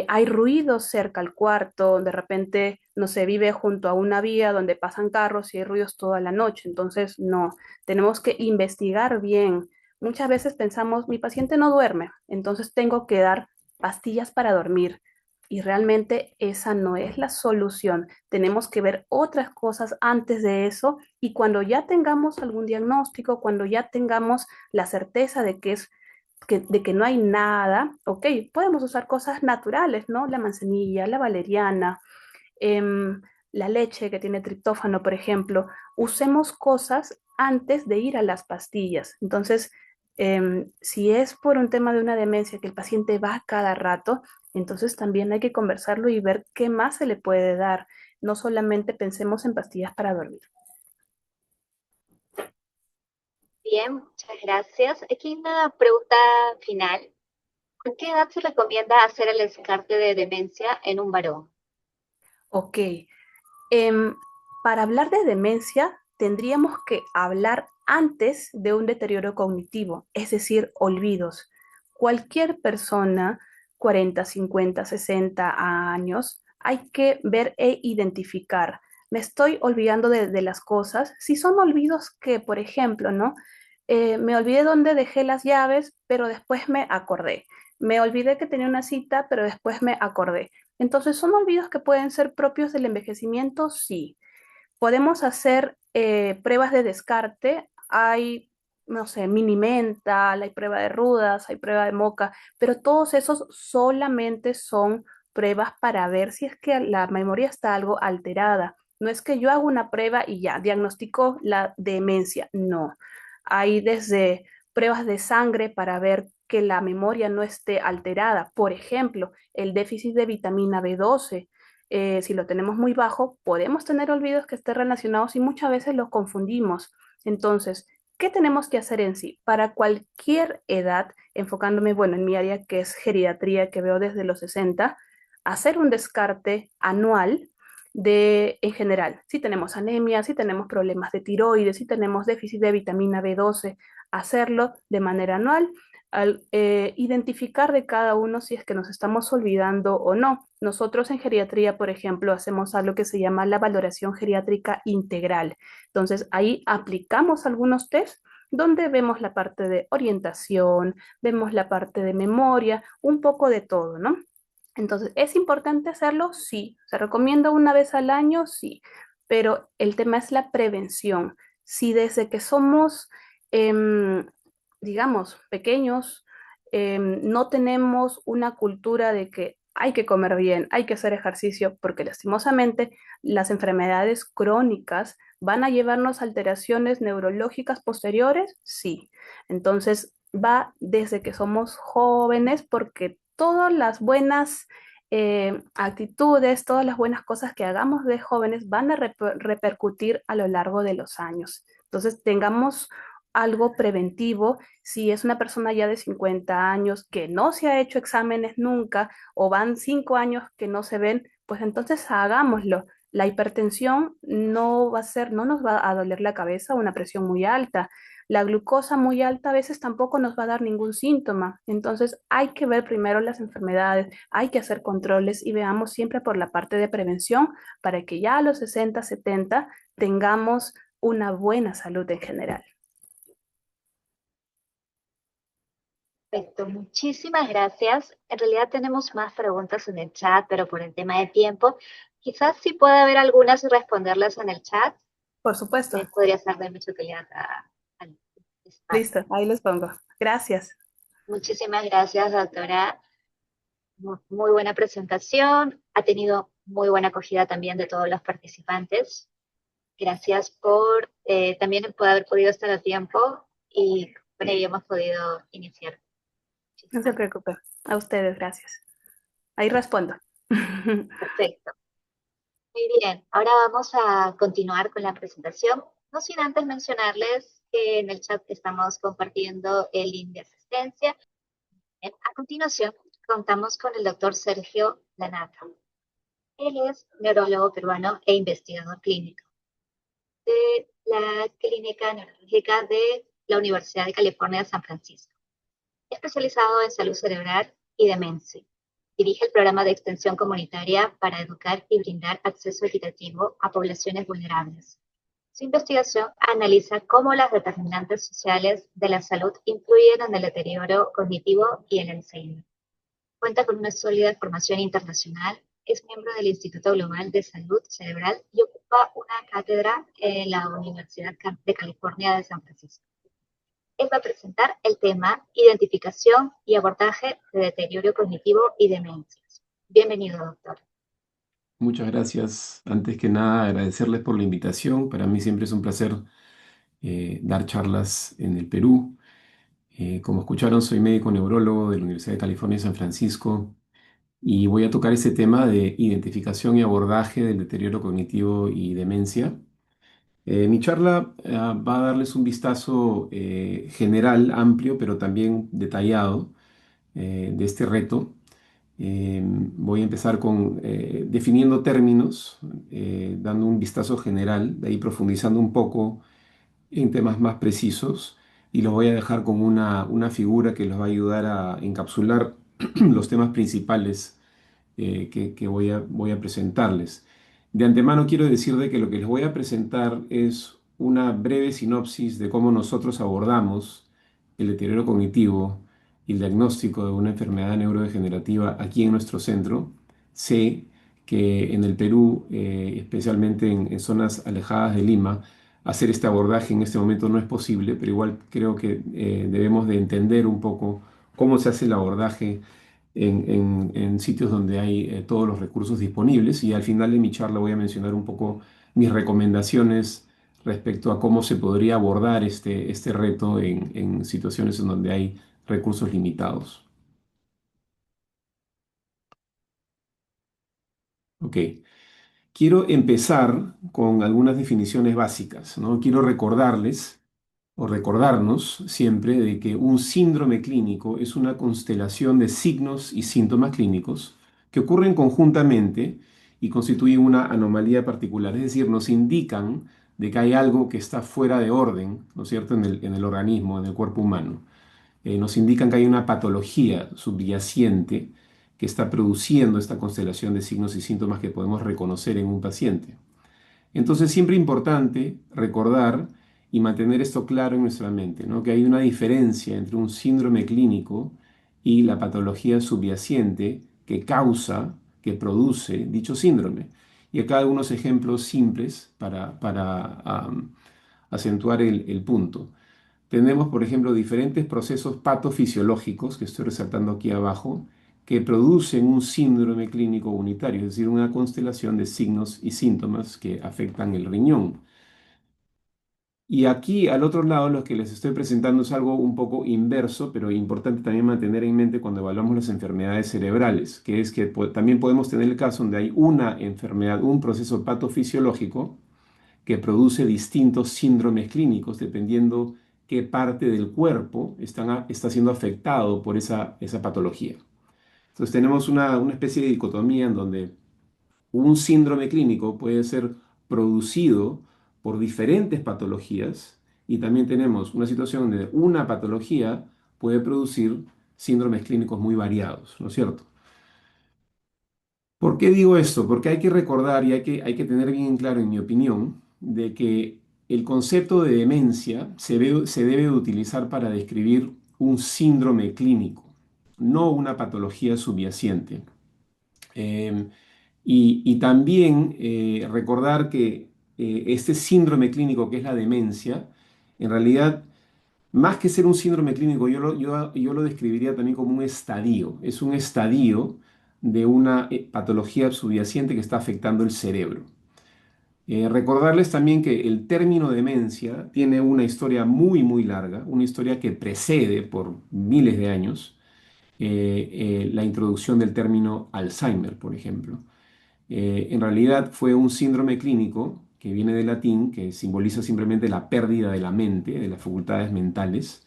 [SPEAKER 3] Hay ruidos cerca al cuarto, de repente, no sé, vive junto a una vía donde pasan carros y hay ruidos toda la noche, entonces no, tenemos que investigar bien. Muchas veces pensamos, mi paciente no duerme, entonces tengo que dar pastillas para dormir. Y realmente esa no es la solución. Tenemos que ver otras cosas antes de eso y cuando ya tengamos algún diagnóstico, cuando ya tengamos la certeza de que de que no hay nada, ok, podemos usar cosas naturales, ¿no? La manzanilla, la valeriana, la leche que tiene triptófano, por ejemplo. Usemos cosas antes de ir a las pastillas. Entonces, si es por un tema de una demencia que el paciente va cada rato, entonces también hay que conversarlo y ver qué más se le puede dar. No solamente pensemos en pastillas para dormir.
[SPEAKER 2] Bien, muchas gracias. Aquí hay una pregunta final. ¿A qué edad se recomienda hacer el descarte de demencia en un varón?
[SPEAKER 3] Ok, Em, para hablar de demencia, tendríamos que hablar antes de un deterioro cognitivo, es decir, olvidos. Cualquier persona, 40, 50, 60 años, hay que ver e identificar. Me estoy olvidando de las cosas. Si son olvidos que, por ejemplo, ¿no? Me olvidé dónde dejé las llaves, pero después me acordé. Me olvidé que tenía una cita, pero después me acordé. Entonces, ¿son olvidos que pueden ser propios del envejecimiento? Sí. Podemos hacer pruebas de descarte. Hay, no sé, mini mental, hay prueba de rudas, hay prueba de moca, pero todos esos solamente son pruebas para ver si es que la memoria está algo alterada. No es que yo hago una prueba y ya diagnostico la demencia. No. Hay desde pruebas de sangre para ver que la memoria no esté alterada. Por ejemplo, el déficit de vitamina B12, si lo tenemos muy bajo, podemos tener olvidos que estén relacionados y muchas veces los confundimos. Entonces, ¿qué tenemos que hacer en sí? Para cualquier edad, enfocándome, bueno, en mi área que es geriatría, que veo desde los 60, hacer un descarte anual en general, si tenemos anemia, si tenemos problemas de tiroides, si tenemos déficit de vitamina B12, hacerlo de manera anual al identificar de cada uno si es que nos estamos olvidando o no. Nosotros en geriatría, por ejemplo, hacemos algo que se llama la valoración geriátrica integral. Entonces, ahí aplicamos algunos test donde vemos la parte de orientación, vemos la parte de memoria, un poco de todo, ¿no? Entonces, ¿es importante hacerlo? Sí. ¿Se recomienda una vez al año? Sí. Pero el tema es la prevención. Si desde que somos, em, digamos, pequeños, no tenemos una cultura de que hay que comer bien, hay que hacer ejercicio, porque lastimosamente las enfermedades crónicas van a llevarnos a alteraciones neurológicas posteriores, sí. Entonces, va desde que somos jóvenes, porque todas las buenas actitudes, todas las buenas cosas que hagamos de jóvenes van a repercutir a lo largo de los años. Entonces, tengamos algo preventivo. Si es una persona ya de 50 años que no se ha hecho exámenes nunca o van 5 años que no se ven, pues entonces hagámoslo. La hipertensión no va a ser, no nos va a doler la cabeza, una presión muy alta. La glucosa muy alta a veces tampoco nos va a dar ningún síntoma. Entonces hay que ver primero las enfermedades, hay que hacer controles y veamos siempre por la parte de prevención para que ya a los 60, 70 tengamos una buena salud en general.
[SPEAKER 2] Perfecto, muchísimas gracias. En realidad tenemos más preguntas en el chat, pero por el tema de tiempo, quizás sí pueda haber algunas y responderlas en el chat.
[SPEAKER 3] Por supuesto.
[SPEAKER 2] Podría ser de mucha utilidad al espacio.
[SPEAKER 3] Listo, ahí los pongo. Gracias.
[SPEAKER 2] Muchísimas gracias, doctora. Muy buena presentación. Ha tenido muy buena acogida también de todos los participantes. Gracias por también por haber podido estar a tiempo y con ello hemos podido iniciar.
[SPEAKER 3] No se
[SPEAKER 2] Muchísimas
[SPEAKER 3] preocupe. A ustedes, gracias. Ahí respondo.
[SPEAKER 2] Perfecto. Muy bien, ahora vamos a continuar con la presentación. No sin antes mencionarles que en el chat estamos compartiendo el link de asistencia. A continuación, contamos con el doctor Sergio Lanata. Él es neurólogo peruano e investigador clínico de la Clínica Neurológica de la Universidad de California de San Francisco, especializado en salud cerebral y demencia. Dirige el programa de extensión comunitaria para educar y brindar acceso equitativo a poblaciones vulnerables. Su investigación analiza cómo las determinantes sociales de la salud influyen en el deterioro cognitivo y el Alzheimer. Cuenta con una sólida formación internacional, es miembro del Instituto Global de Salud Cerebral y ocupa una cátedra en la Universidad de California de San Francisco. Él va a presentar el tema Identificación y abordaje de deterioro cognitivo y demencias. Bienvenido, doctor.
[SPEAKER 4] Muchas gracias. Antes que nada, agradecerles por la invitación. Para mí siempre es un placer dar charlas en el Perú. Como escucharon, soy médico neurólogo de la Universidad de California en San Francisco y voy a tocar ese tema de identificación y abordaje del deterioro cognitivo y demencia. Mi charla va a darles un vistazo general, amplio, pero también detallado de este reto. Voy a empezar con definiendo términos, dando un vistazo general, de ahí profundizando un poco en temas más precisos y los voy a dejar con una figura que los va a ayudar a encapsular los temas principales que voy a presentarles. De antemano quiero decir de que lo que les voy a presentar es una breve sinopsis de cómo nosotros abordamos el deterioro cognitivo y el diagnóstico de una enfermedad neurodegenerativa aquí en nuestro centro. Sé que en el Perú, especialmente en zonas alejadas de Lima, hacer este abordaje en este momento no es posible, pero igual creo que debemos de entender un poco cómo se hace el abordaje en sitios donde hay todos los recursos disponibles. Y al final de mi charla voy a mencionar un poco mis recomendaciones respecto a cómo se podría abordar este reto en situaciones en donde hay recursos limitados. Ok. Quiero empezar con algunas definiciones básicas, ¿no? Quiero recordarles o recordarnos siempre de que un síndrome clínico es una constelación de signos y síntomas clínicos que ocurren conjuntamente y constituyen una anomalía particular, es decir, nos indican de que hay algo que está fuera de orden, ¿no es cierto?, en el organismo, en el cuerpo humano. Nos indican que hay una patología subyacente que está produciendo esta constelación de signos y síntomas que podemos reconocer en un paciente. Entonces, siempre importante recordar y mantener esto claro en nuestra mente, ¿no? Que hay una diferencia entre un síndrome clínico y la patología subyacente que causa, que produce dicho síndrome. Y acá algunos ejemplos simples para acentuar el punto. Tenemos, por ejemplo, diferentes procesos patofisiológicos, que estoy resaltando aquí abajo, que producen un síndrome clínico unitario, es decir, una constelación de signos y síntomas que afectan el riñón. Y aquí, al otro lado, lo que les estoy presentando es algo un poco inverso, pero importante también mantener en mente cuando evaluamos las enfermedades cerebrales, que es que también podemos tener el caso donde hay una enfermedad, un proceso patofisiológico, que produce distintos síndromes clínicos dependiendo qué parte del cuerpo está siendo afectado por esa patología. Entonces tenemos una especie de dicotomía en donde un síndrome clínico puede ser producido por diferentes patologías y también tenemos una situación donde una patología puede producir síndromes clínicos muy variados, ¿no es cierto? ¿Por qué digo esto? Porque hay que recordar y hay que tener bien claro, en mi opinión, de que el concepto de demencia se debe de utilizar para describir un síndrome clínico, no una patología subyacente. Eh, y también recordar que este síndrome clínico que es la demencia, en realidad más que ser un síndrome clínico, yo lo describiría también como un estadio. Es un estadio de una patología subyacente que está afectando el cerebro. Recordarles también que el término demencia tiene una historia muy, muy larga, una historia que precede por miles de años la introducción del término Alzheimer, por ejemplo. En realidad fue un síndrome clínico que viene del latín, que simboliza simplemente la pérdida de la mente, de las facultades mentales.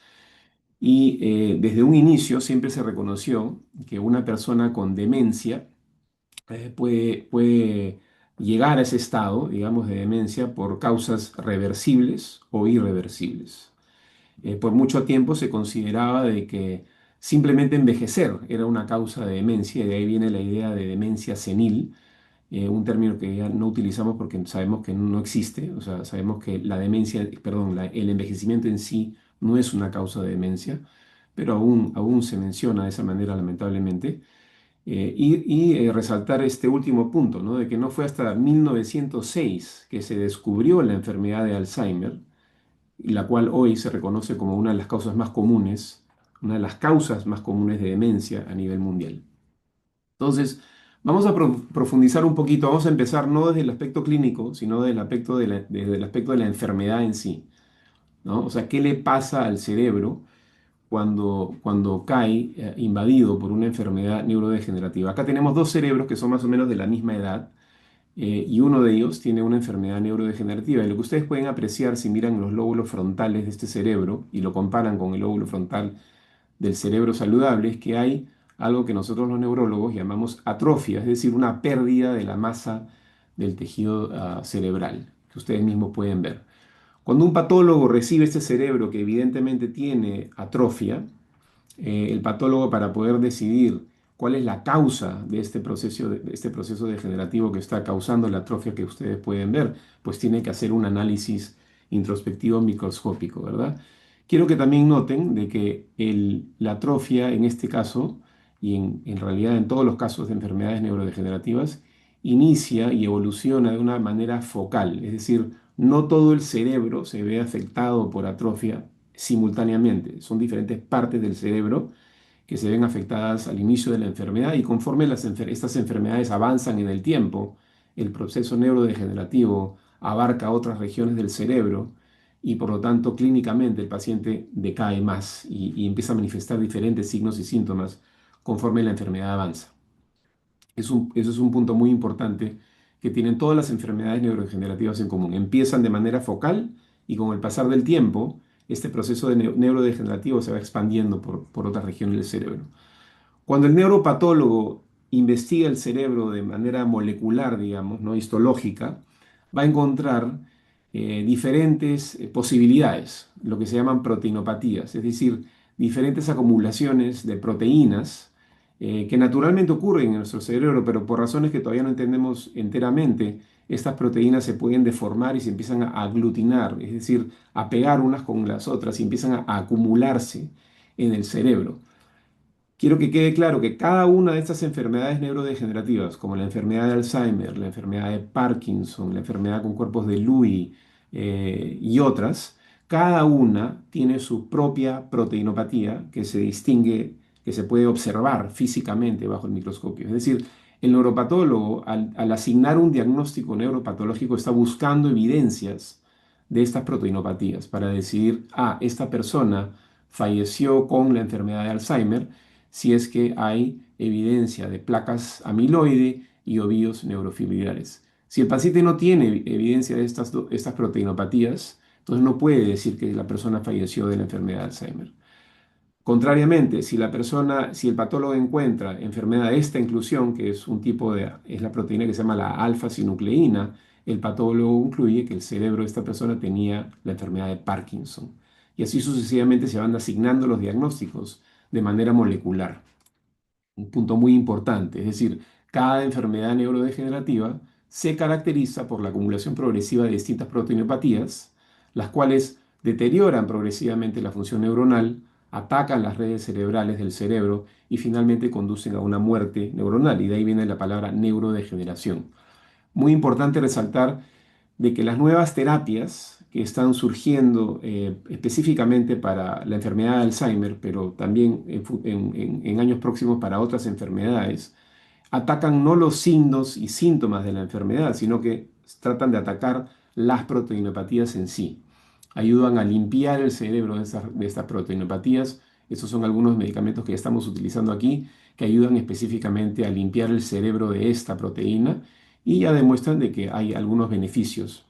[SPEAKER 4] Y desde un inicio siempre se reconoció que una persona con demencia puede llegar a ese estado, digamos, de demencia por causas reversibles o irreversibles. Por mucho tiempo se consideraba de que simplemente envejecer era una causa de demencia, y de ahí viene la idea de demencia senil, un término que ya no utilizamos porque sabemos que no existe, o sea, sabemos que la demencia, perdón, el envejecimiento en sí no es una causa de demencia, pero aún se menciona de esa manera, lamentablemente. Resaltar este último punto, ¿no? De que no fue hasta 1906 que se descubrió la enfermedad de Alzheimer, la cual hoy se reconoce como una de las causas más comunes, una de las causas más comunes de demencia a nivel mundial. Entonces, vamos a profundizar un poquito, vamos a empezar no desde el aspecto clínico, sino desde el aspecto de la enfermedad en sí, ¿no? O sea, ¿qué le pasa al cerebro cuando cae invadido por una enfermedad neurodegenerativa? Acá tenemos dos cerebros que son más o menos de la misma edad, y uno de ellos tiene una enfermedad neurodegenerativa. Y lo que ustedes pueden apreciar si miran los lóbulos frontales de este cerebro y lo comparan con el lóbulo frontal del cerebro saludable es que hay algo que nosotros los neurólogos llamamos atrofia, es decir, una pérdida de la masa del tejido cerebral, que ustedes mismos pueden ver. Cuando un patólogo recibe este cerebro que evidentemente tiene atrofia, el patólogo, para poder decidir cuál es la causa de este proceso degenerativo que está causando la atrofia que ustedes pueden ver, pues tiene que hacer un análisis introspectivo microscópico, ¿verdad? Quiero que también noten de que la atrofia en este caso, y en realidad en todos los casos de enfermedades neurodegenerativas, inicia y evoluciona de una manera focal, es decir, no todo el cerebro se ve afectado por atrofia simultáneamente. Son diferentes partes del cerebro que se ven afectadas al inicio de la enfermedad, y conforme estas enfermedades avanzan en el tiempo, el proceso neurodegenerativo abarca otras regiones del cerebro y por lo tanto clínicamente el paciente decae más y empieza a manifestar diferentes signos y síntomas conforme la enfermedad avanza. Eso es un punto muy importante que tienen todas las enfermedades neurodegenerativas en común. Empiezan de manera focal y con el pasar del tiempo, este proceso de neurodegenerativo se va expandiendo por otras regiones del cerebro. Cuando el neuropatólogo investiga el cerebro de manera molecular, digamos, no histológica, va a encontrar diferentes posibilidades, lo que se llaman proteinopatías, es decir, diferentes acumulaciones de proteínas que naturalmente ocurren en nuestro cerebro, pero por razones que todavía no entendemos enteramente, estas proteínas se pueden deformar y se empiezan a aglutinar, es decir, a pegar unas con las otras y empiezan a acumularse en el cerebro. Quiero que quede claro que cada una de estas enfermedades neurodegenerativas, como la enfermedad de Alzheimer, la enfermedad de Parkinson, la enfermedad con cuerpos de Lewy y otras, cada una tiene su propia proteinopatía que se distingue, que se puede observar físicamente bajo el microscopio. Es decir, el neuropatólogo, al asignar un diagnóstico neuropatológico, está buscando evidencias de estas proteinopatías para decidir, esta persona falleció con la enfermedad de Alzheimer si es que hay evidencia de placas amiloide y ovillos neurofibrilares. Si el paciente no tiene evidencia de estas proteinopatías, entonces no puede decir que la persona falleció de la enfermedad de Alzheimer. Contrariamente, si el patólogo encuentra enfermedad de esta inclusión, que es es la proteína que se llama la alfa-sinucleína, el patólogo concluye que el cerebro de esta persona tenía la enfermedad de Parkinson. Y así sucesivamente se van asignando los diagnósticos de manera molecular. Un punto muy importante, es decir, cada enfermedad neurodegenerativa se caracteriza por la acumulación progresiva de distintas proteinopatías, las cuales deterioran progresivamente la función neuronal, atacan las redes cerebrales del cerebro y finalmente conducen a una muerte neuronal, y de ahí viene la palabra neurodegeneración. Muy importante resaltar de que las nuevas terapias que están surgiendo específicamente para la enfermedad de Alzheimer, pero también en años próximos para otras enfermedades, atacan no los signos y síntomas de la enfermedad, sino que tratan de atacar las proteinopatías en sí. Ayudan a limpiar el cerebro de estas proteinopatías. Estos son algunos medicamentos que ya estamos utilizando aquí, que ayudan específicamente a limpiar el cerebro de esta proteína y ya demuestran de que hay algunos beneficios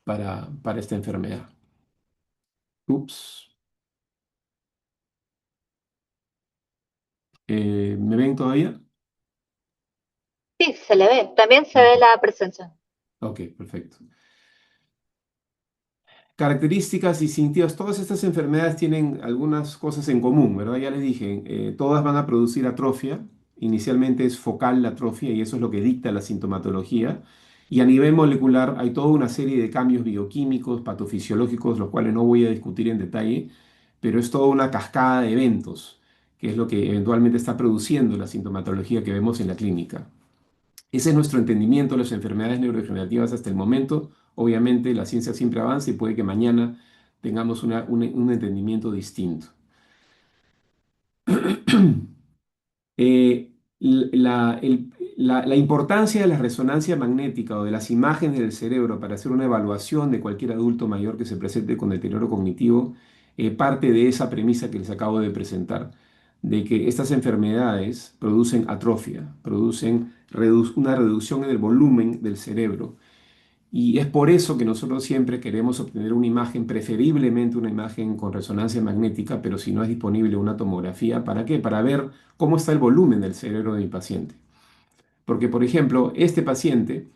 [SPEAKER 4] para esta enfermedad. Ups. ¿Me ven todavía?
[SPEAKER 2] Sí, se le ve. También se ve
[SPEAKER 4] Ok,
[SPEAKER 2] la presencia.
[SPEAKER 4] ok, perfecto. Características distintivas. Todas estas enfermedades tienen algunas cosas en común, ¿verdad? Ya les dije, todas van a producir atrofia. Inicialmente es focal la atrofia y eso es lo que dicta la sintomatología. Y a nivel molecular hay toda una serie de cambios bioquímicos, patofisiológicos, los cuales no voy a discutir en detalle, pero es toda una cascada de eventos, que es lo que eventualmente está produciendo la sintomatología que vemos en la clínica. Ese es nuestro entendimiento de las enfermedades neurodegenerativas hasta el momento. Obviamente la ciencia siempre avanza y puede que mañana tengamos un entendimiento distinto. La importancia de la resonancia magnética o de las imágenes del cerebro para hacer una evaluación de cualquier adulto mayor que se presente con deterioro cognitivo parte de esa premisa que les acabo de presentar, de que estas enfermedades producen atrofia, producen una reducción en el volumen del cerebro. Y es por eso que nosotros siempre queremos obtener una imagen, preferiblemente una imagen con resonancia magnética, pero si no es disponible una tomografía, ¿para qué? Para ver cómo está el volumen del cerebro de mi paciente. Porque, por ejemplo, este paciente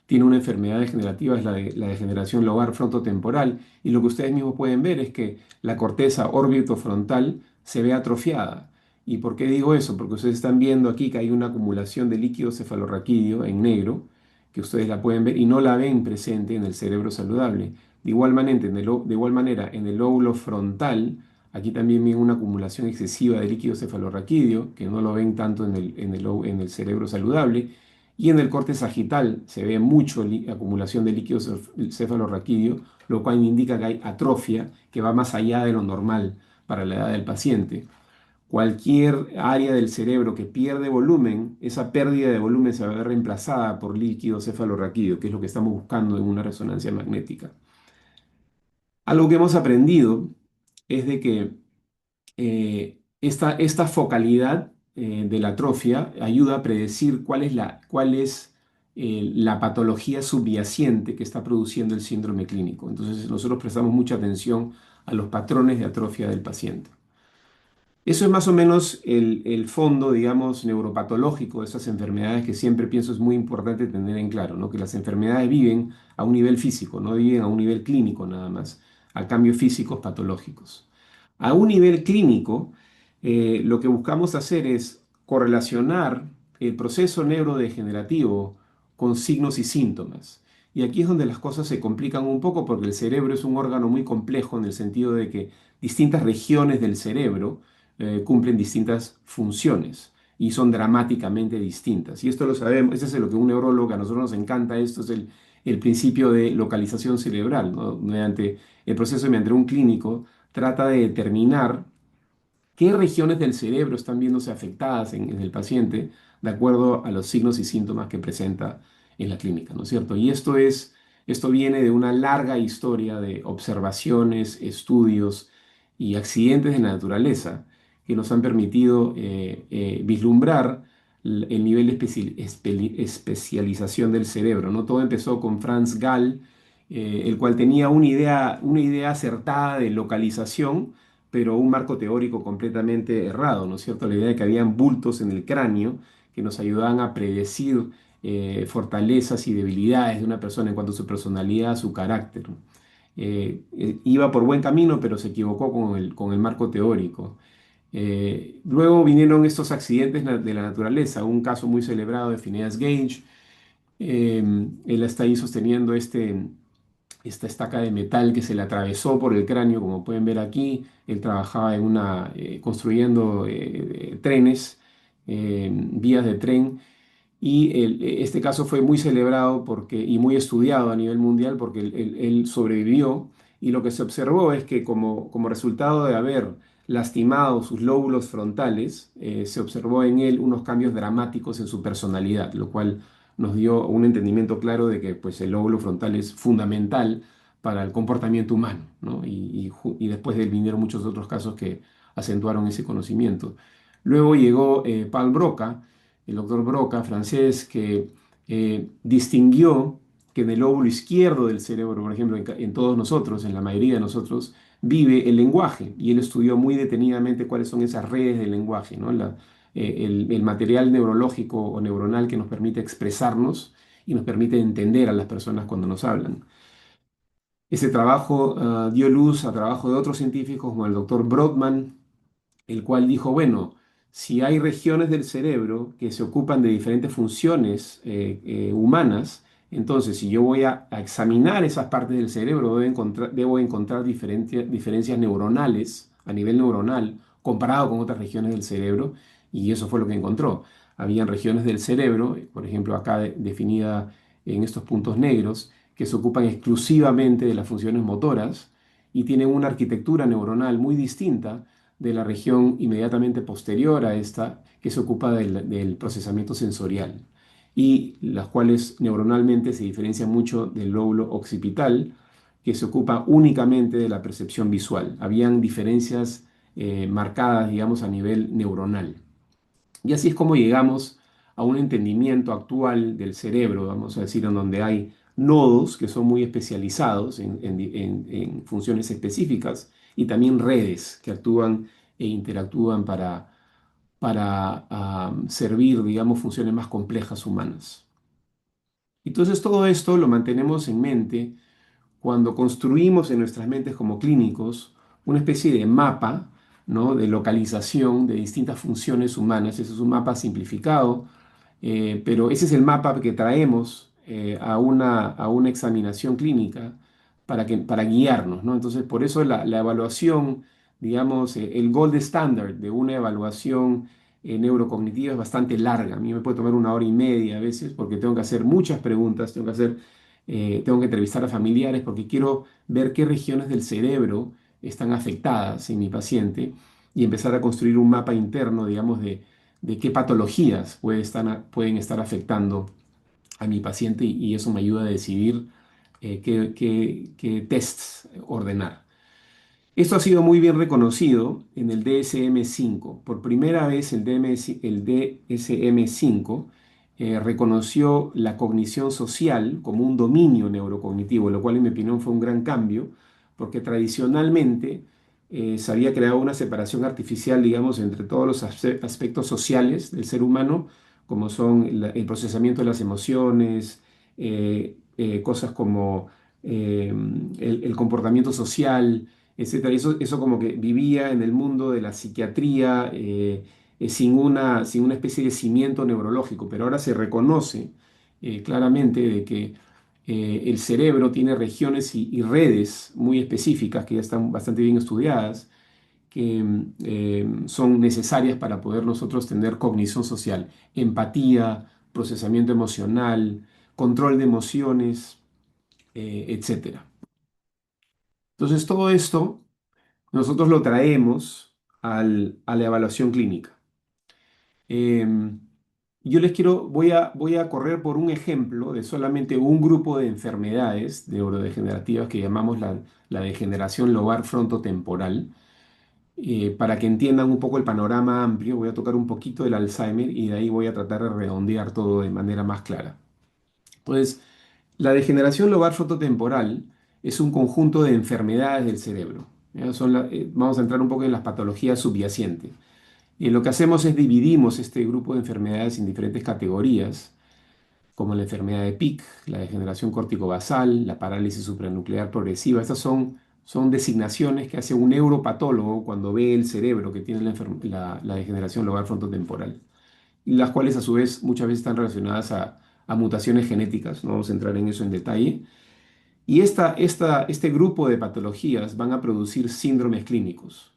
[SPEAKER 4] tiene una enfermedad degenerativa, es la degeneración lobar frontotemporal, y lo que ustedes mismos pueden ver es que la corteza órbitofrontal se ve atrofiada. ¿Y por qué digo eso? Porque ustedes están viendo aquí que hay una acumulación de líquido cefalorraquídeo en negro, que ustedes la pueden ver y no la ven presente en el cerebro saludable. De igual manera, en el lóbulo frontal, aquí también viene una acumulación excesiva de líquido cefalorraquídeo, que no lo ven tanto en el cerebro saludable. Y en el corte sagital se ve mucho acumulación de líquido cefalorraquídeo, lo cual indica que hay atrofia que va más allá de lo normal para la edad del paciente. Cualquier área del cerebro que pierde volumen, esa pérdida de volumen se va a ver reemplazada por líquido cefalorraquídeo, que es lo que estamos buscando en una resonancia magnética. Algo que hemos aprendido es de que esta focalidad de la atrofia ayuda a predecir cuál es la patología subyacente que está produciendo el síndrome clínico. Entonces nosotros prestamos mucha atención a los patrones de atrofia del paciente. Eso es más o menos el fondo, digamos, neuropatológico de estas enfermedades que siempre pienso es muy importante tener en claro, ¿no? Que las enfermedades viven a un nivel físico, no viven a un nivel clínico nada más, a cambios físicos patológicos. A un nivel clínico, lo que buscamos hacer es correlacionar el proceso neurodegenerativo con signos y síntomas. Y aquí es donde las cosas se complican un poco porque el cerebro es un órgano muy complejo en el sentido de que distintas regiones del cerebro cumplen distintas funciones y son dramáticamente distintas. Y esto lo sabemos, ese es lo que un neurólogo, a nosotros nos encanta esto, es el principio de localización cerebral, ¿no? Mediante el proceso, mediante un clínico, trata de determinar qué regiones del cerebro están viéndose afectadas en el paciente de acuerdo a los signos y síntomas que presenta en la clínica, ¿no es cierto? Y esto viene de una larga historia de observaciones, estudios y accidentes de la naturaleza que nos han permitido vislumbrar el nivel de especialización del cerebro, ¿no? Todo empezó con Franz Gall, el cual tenía una idea acertada de localización, pero un marco teórico completamente errado, ¿no es cierto? La idea de que habían bultos en el cráneo que nos ayudaban a predecir fortalezas y debilidades de una persona en cuanto a su personalidad, su carácter. Iba por buen camino, pero se equivocó con el marco teórico. Luego vinieron estos accidentes de la naturaleza, un caso muy celebrado de Phineas Gage. Él está ahí sosteniendo esta estaca de metal que se le atravesó por el cráneo, como pueden ver aquí. Él trabajaba construyendo trenes, vías de tren, y este caso fue muy celebrado y muy estudiado a nivel mundial porque él sobrevivió, y lo que se observó es que como resultado de haber lastimado sus lóbulos frontales, se observó en él unos cambios dramáticos en su personalidad, lo cual nos dio un entendimiento claro de que pues, el lóbulo frontal es fundamental para el comportamiento humano, ¿no? Y después de él vinieron muchos otros casos que acentuaron ese conocimiento. Luego llegó Paul Broca, el doctor Broca, francés, que distinguió que en el lóbulo izquierdo del cerebro, por ejemplo, en todos nosotros, en la mayoría de nosotros, vive el lenguaje. Y él estudió muy detenidamente cuáles son esas redes del lenguaje, ¿no? El material neurológico o neuronal que nos permite expresarnos y nos permite entender a las personas cuando nos hablan. Ese trabajo dio luz a trabajo de otros científicos como el doctor Brodmann, el cual dijo, bueno, si hay regiones del cerebro que se ocupan de diferentes funciones humanas, entonces si yo voy a examinar esas partes del cerebro, debo encontrar diferencias neuronales a nivel neuronal comparado con otras regiones del cerebro, y eso fue lo que encontró. Habían regiones del cerebro, por ejemplo acá definida en estos puntos negros, que se ocupan exclusivamente de las funciones motoras y tienen una arquitectura neuronal muy distinta de la región inmediatamente posterior a esta, que se ocupa del procesamiento sensorial, y las cuales neuronalmente se diferencian mucho del lóbulo occipital, que se ocupa únicamente de la percepción visual. Habían diferencias marcadas, digamos, a nivel neuronal. Y así es como llegamos a un entendimiento actual del cerebro, vamos a decir, en donde hay nodos que son muy especializados en funciones específicas, y también redes que actúan e interactúan para servir, digamos, funciones más complejas humanas. Entonces todo esto lo mantenemos en mente cuando construimos en nuestras mentes como clínicos una especie de mapa, ¿no? De localización de distintas funciones humanas. Ese es un mapa simplificado, pero ese es el mapa que traemos a una examinación clínica para guiarnos, ¿no? Entonces, por eso la evaluación, digamos, el gold standard de una evaluación neurocognitiva es bastante larga. A mí me puede tomar una hora y media a veces porque tengo que hacer muchas preguntas, tengo que entrevistar a familiares porque quiero ver qué regiones del cerebro están afectadas en mi paciente y empezar a construir un mapa interno, digamos, de qué patologías pueden estar afectando a mi paciente y eso me ayuda a decidir qué tests ordenar. Esto ha sido muy bien reconocido en el DSM-5. Por primera vez el DSM-5 reconoció la cognición social como un dominio neurocognitivo, lo cual en mi opinión fue un gran cambio, porque tradicionalmente se había creado una separación artificial, digamos, entre todos los aspectos sociales del ser humano, como son el procesamiento de las emociones, cosas como el comportamiento social, etcétera. Eso como que vivía en el mundo de la psiquiatría sin una especie de cimiento neurológico, pero ahora se reconoce claramente de que el cerebro tiene regiones y redes muy específicas que ya están bastante bien estudiadas, que son necesarias para poder nosotros tener cognición social, empatía, procesamiento emocional, control de emociones, etcétera. Entonces, todo esto nosotros lo traemos a la evaluación clínica. Em, yo voy a correr por un ejemplo de solamente un grupo de enfermedades neurodegenerativas que llamamos la degeneración lobar frontotemporal. Para que entiendan un poco el panorama amplio, voy a tocar un poquito del Alzheimer y de ahí voy a tratar de redondear todo de manera más clara. Entonces, la degeneración lobar frontotemporal es un conjunto de enfermedades del cerebro. ¿Ya? Vamos a entrar un poco en las patologías subyacentes. Y lo que hacemos es dividimos este grupo de enfermedades en diferentes categorías, como la enfermedad de Pick, la degeneración córtico-basal, la parálisis supranuclear progresiva. Son designaciones que hace un neuropatólogo cuando ve el cerebro que tiene la degeneración lobar frontotemporal, y las cuales a su vez muchas veces están relacionadas a mutaciones genéticas. No vamos a entrar en eso en detalle. Y este grupo de patologías van a producir síndromes clínicos.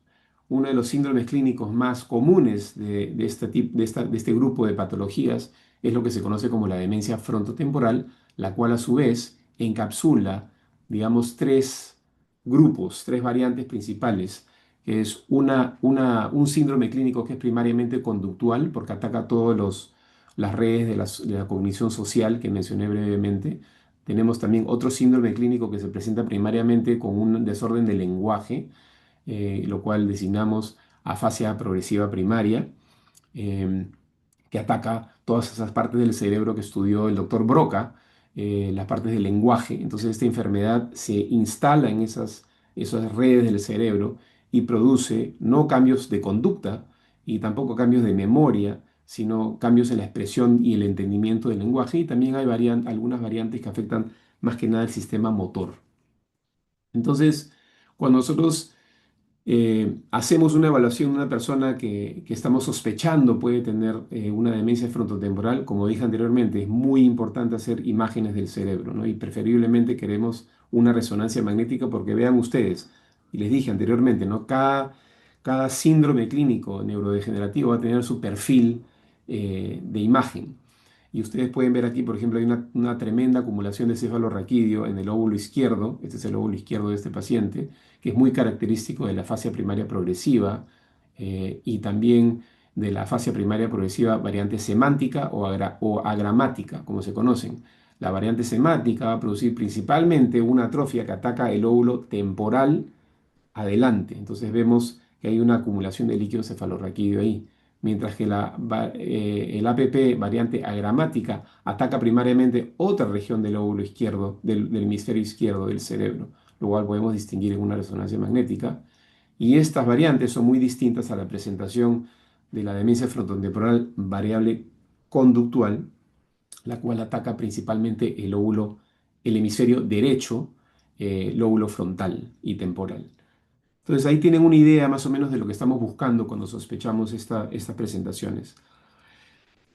[SPEAKER 4] Uno de los síndromes clínicos más comunes de este grupo de patologías es lo que se conoce como la demencia frontotemporal, la cual a su vez encapsula, digamos, tres grupos, tres variantes principales, que es un síndrome clínico que es primariamente conductual, porque ataca todas las redes de la cognición social que mencioné brevemente. Tenemos también otro síndrome clínico que se presenta primariamente con un desorden del lenguaje, lo cual designamos afasia progresiva primaria, eh, que ataca todas esas partes del cerebro que estudió el doctor Broca, las partes del lenguaje. Entonces esta enfermedad se instala en esas redes del cerebro y produce no cambios de conducta y tampoco cambios de memoria, sino cambios en la expresión y el entendimiento del lenguaje. Y también hay algunas variantes que afectan más que nada el sistema motor. Entonces, cuando nosotros hacemos una evaluación de una persona que estamos sospechando puede tener una demencia frontotemporal, como dije anteriormente, es muy importante hacer imágenes del cerebro, ¿no? Y preferiblemente queremos una resonancia magnética porque vean ustedes, y les dije anteriormente, ¿no? Cada síndrome clínico neurodegenerativo va a tener su perfil de imagen. Y ustedes pueden ver aquí, por ejemplo, hay una tremenda acumulación de cefalorraquídeo en el óvulo izquierdo. Este es el óvulo izquierdo de este paciente, que es muy característico de la fascia primaria progresiva y también de la fascia primaria progresiva variante semántica o agramática, como se conocen. La variante semántica va a producir principalmente una atrofia que ataca el óvulo temporal adelante. Entonces vemos que hay una acumulación de líquido cefalorraquídeo ahí. Mientras que el APP, variante agramática, ataca primariamente otra región del lóbulo izquierdo, del hemisferio izquierdo del cerebro, lo cual podemos distinguir en una resonancia magnética. Y estas variantes son muy distintas a la presentación de la demencia frontotemporal variable conductual, la cual ataca principalmente el hemisferio derecho, lóbulo frontal y temporal. Entonces ahí tienen una idea más o menos de lo que estamos buscando cuando sospechamos estas presentaciones.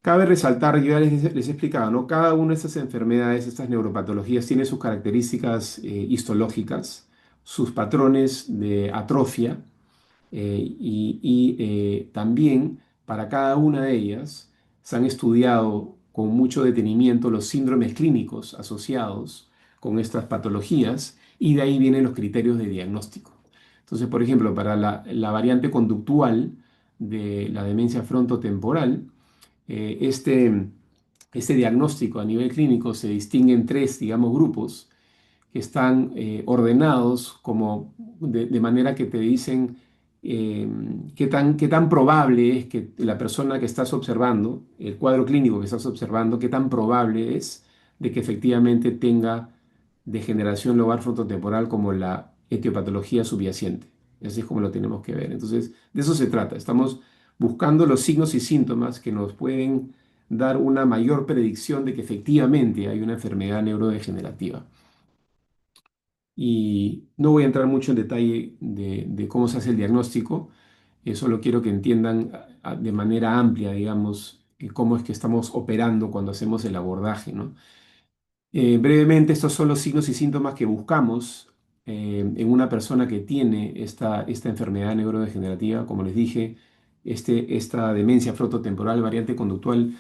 [SPEAKER 4] Cabe resaltar, yo ya les he explicado, ¿no? Cada una de estas enfermedades, estas neuropatologías, tiene sus características histológicas, sus patrones de atrofia, también para cada una de ellas se han estudiado con mucho detenimiento los síndromes clínicos asociados con estas patologías y de ahí vienen los criterios de diagnóstico. Entonces, por ejemplo, para la variante conductual de la demencia frontotemporal, eh, este, este diagnóstico a nivel clínico se distingue en tres, digamos, grupos que están ordenados como de manera que te dicen eh, qué tan probable es que la persona que estás observando, el cuadro clínico que estás observando, qué tan probable es de que efectivamente tenga degeneración lobar frontotemporal como la etiopatología subyacente. Así es como lo tenemos que ver. Entonces, de eso se trata. Estamos buscando los signos y síntomas que nos pueden dar una mayor predicción de que efectivamente hay una enfermedad neurodegenerativa. Y no voy a entrar mucho en detalle de cómo se hace el diagnóstico, solo quiero que entiendan de manera amplia, digamos, cómo es que estamos operando cuando hacemos el abordaje, ¿no? Brevemente, estos son los signos y síntomas que buscamos en una persona que tiene esta enfermedad neurodegenerativa, como les dije, esta demencia frontotemporal variante conductual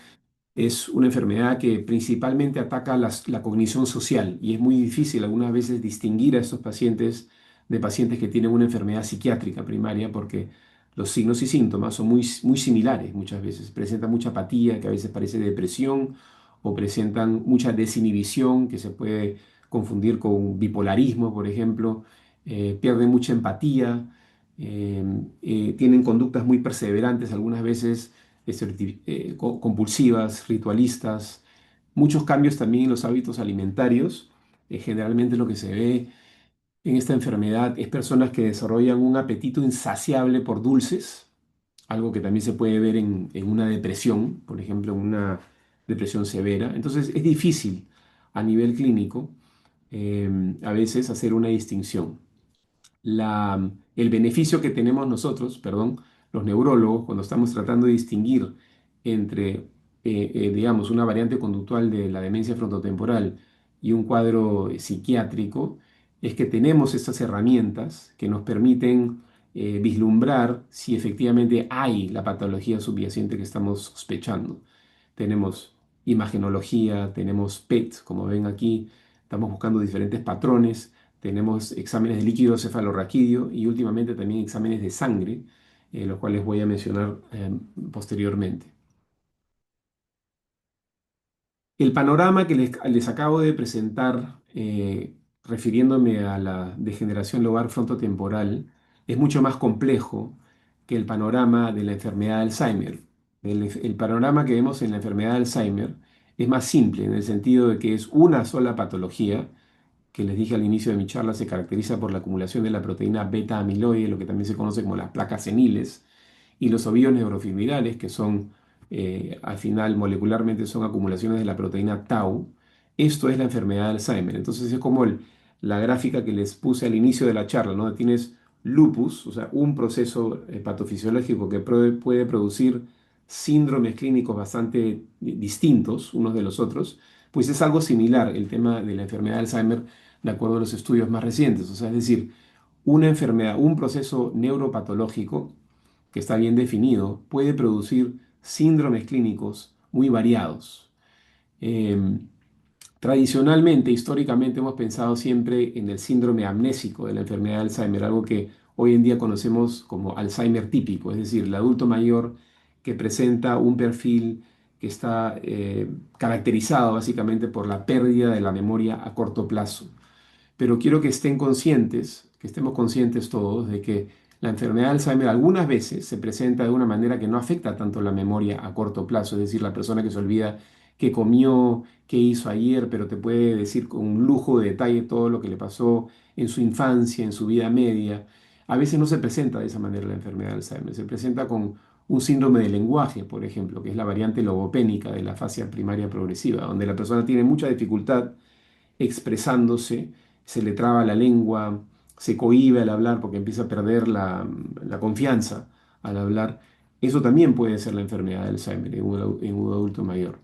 [SPEAKER 4] es una enfermedad que principalmente ataca la cognición social y es muy difícil algunas veces distinguir a estos pacientes de pacientes que tienen una enfermedad psiquiátrica primaria porque los signos y síntomas son muy similares muchas veces. Presentan mucha apatía, que a veces parece depresión, o presentan mucha desinhibición, que se puede confundir con bipolarismo, por ejemplo. Pierden mucha empatía, eh, tienen conductas muy perseverantes, algunas veces compulsivas, ritualistas, muchos cambios también en los hábitos alimentarios. Generalmente lo que se ve en esta enfermedad es personas que desarrollan un apetito insaciable por dulces, algo que también se puede ver en una depresión, por ejemplo, en una depresión severa. Entonces es difícil a nivel clínico a veces hacer una distinción el beneficio que tenemos nosotros, perdón, los neurólogos, cuando estamos tratando de distinguir entre, digamos, una variante conductual de la demencia frontotemporal y un cuadro psiquiátrico, es que tenemos estas herramientas que nos permiten vislumbrar si efectivamente hay la patología subyacente que estamos sospechando. Tenemos imagenología, tenemos PET, como ven aquí, estamos buscando diferentes patrones, tenemos exámenes de líquido cefalorraquídeo y últimamente también exámenes de sangre, los cuales voy a mencionar posteriormente. El panorama que les acabo de presentar, refiriéndome a la degeneración lobar frontotemporal, es mucho más complejo que el panorama de la enfermedad de Alzheimer. El panorama que vemos en la enfermedad de Alzheimer es más simple en el sentido de que es una sola patología que les dije al inicio de mi charla, se caracteriza por la acumulación de la proteína beta amiloide, lo que también se conoce como las placas seniles, y los ovillos neurofibrils, que son, al final, molecularmente son acumulaciones de la proteína tau. Esto es la enfermedad de Alzheimer. Entonces es como la gráfica que les puse al inicio de la charla, ¿no? Tienes lupus, o sea, un proceso patofisiológico que puede producir síndromes clínicos bastante distintos unos de los otros, pues es algo similar el tema de la enfermedad de Alzheimer de acuerdo a los estudios más recientes. O sea, es decir, una enfermedad, un proceso neuropatológico que está bien definido puede producir síndromes clínicos muy variados. Em, Tradicionalmente, históricamente, hemos pensado siempre en el síndrome amnésico de la enfermedad de Alzheimer, algo que hoy en día conocemos como Alzheimer típico, es decir, el adulto mayor que presenta un perfil que está caracterizado básicamente por la pérdida de la memoria a corto plazo. Pero quiero que estén conscientes, que estemos conscientes todos de que la enfermedad de Alzheimer algunas veces se presenta de una manera que no afecta tanto la memoria a corto plazo, es decir, la persona que se olvida qué comió, qué hizo ayer, pero te puede decir con un lujo de detalle todo lo que le pasó en su infancia, en su vida media. A veces no se presenta de esa manera la enfermedad de Alzheimer, se presenta con un síndrome del lenguaje, por ejemplo, que es la variante logopénica de la afasia primaria progresiva, donde la persona tiene mucha dificultad expresándose, se le traba la lengua, se cohíbe al hablar porque empieza a perder la confianza al hablar. Eso también puede ser la enfermedad de Alzheimer en un adulto mayor.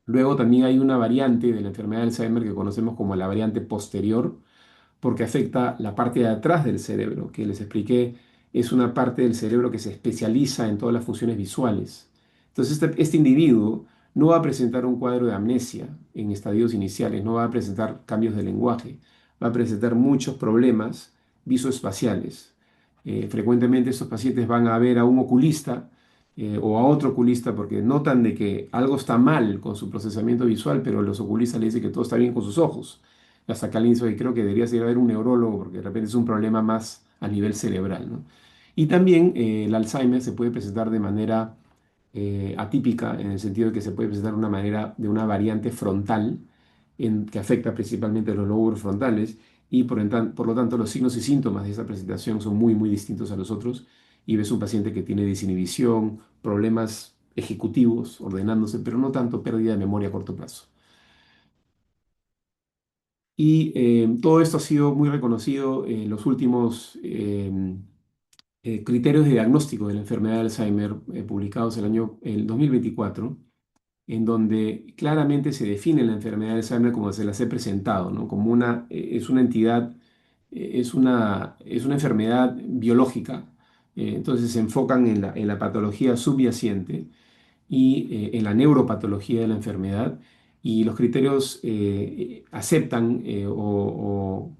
[SPEAKER 4] Luego también hay una variante de la enfermedad de Alzheimer que conocemos como la variante posterior, porque afecta la parte de atrás del cerebro, que les expliqué, es una parte del cerebro que se especializa en todas las funciones visuales. Entonces, este individuo no va a presentar un cuadro de amnesia en estadios iniciales, no va a presentar cambios de lenguaje, va a presentar muchos problemas visoespaciales. Frecuentemente estos pacientes van a ver a un oculista o a otro oculista porque notan de que algo está mal con su procesamiento visual, pero los oculistas le dicen que todo está bien con sus ojos. Hasta acá al inicio que creo que deberías ir a ver un neurólogo porque de repente es un problema más a nivel cerebral, ¿no? Y también el Alzheimer se puede presentar de manera atípica en el sentido de que se puede presentar de una manera de una variante frontal que afecta principalmente a los lóbulos frontales y por lo tanto los signos y síntomas de esa presentación son muy, muy distintos a los otros y ves un paciente que tiene desinhibición, problemas ejecutivos, ordenándose, pero no tanto pérdida de memoria a corto plazo. Y todo esto ha sido muy reconocido en los últimos criterios de diagnóstico de la enfermedad de Alzheimer publicados el 2024, en donde claramente se define la enfermedad de Alzheimer como se las he presentado, ¿no? Como es una entidad, es una enfermedad biológica. Entonces se enfocan en la patología subyacente y en la neuropatología de la enfermedad y los criterios aceptan o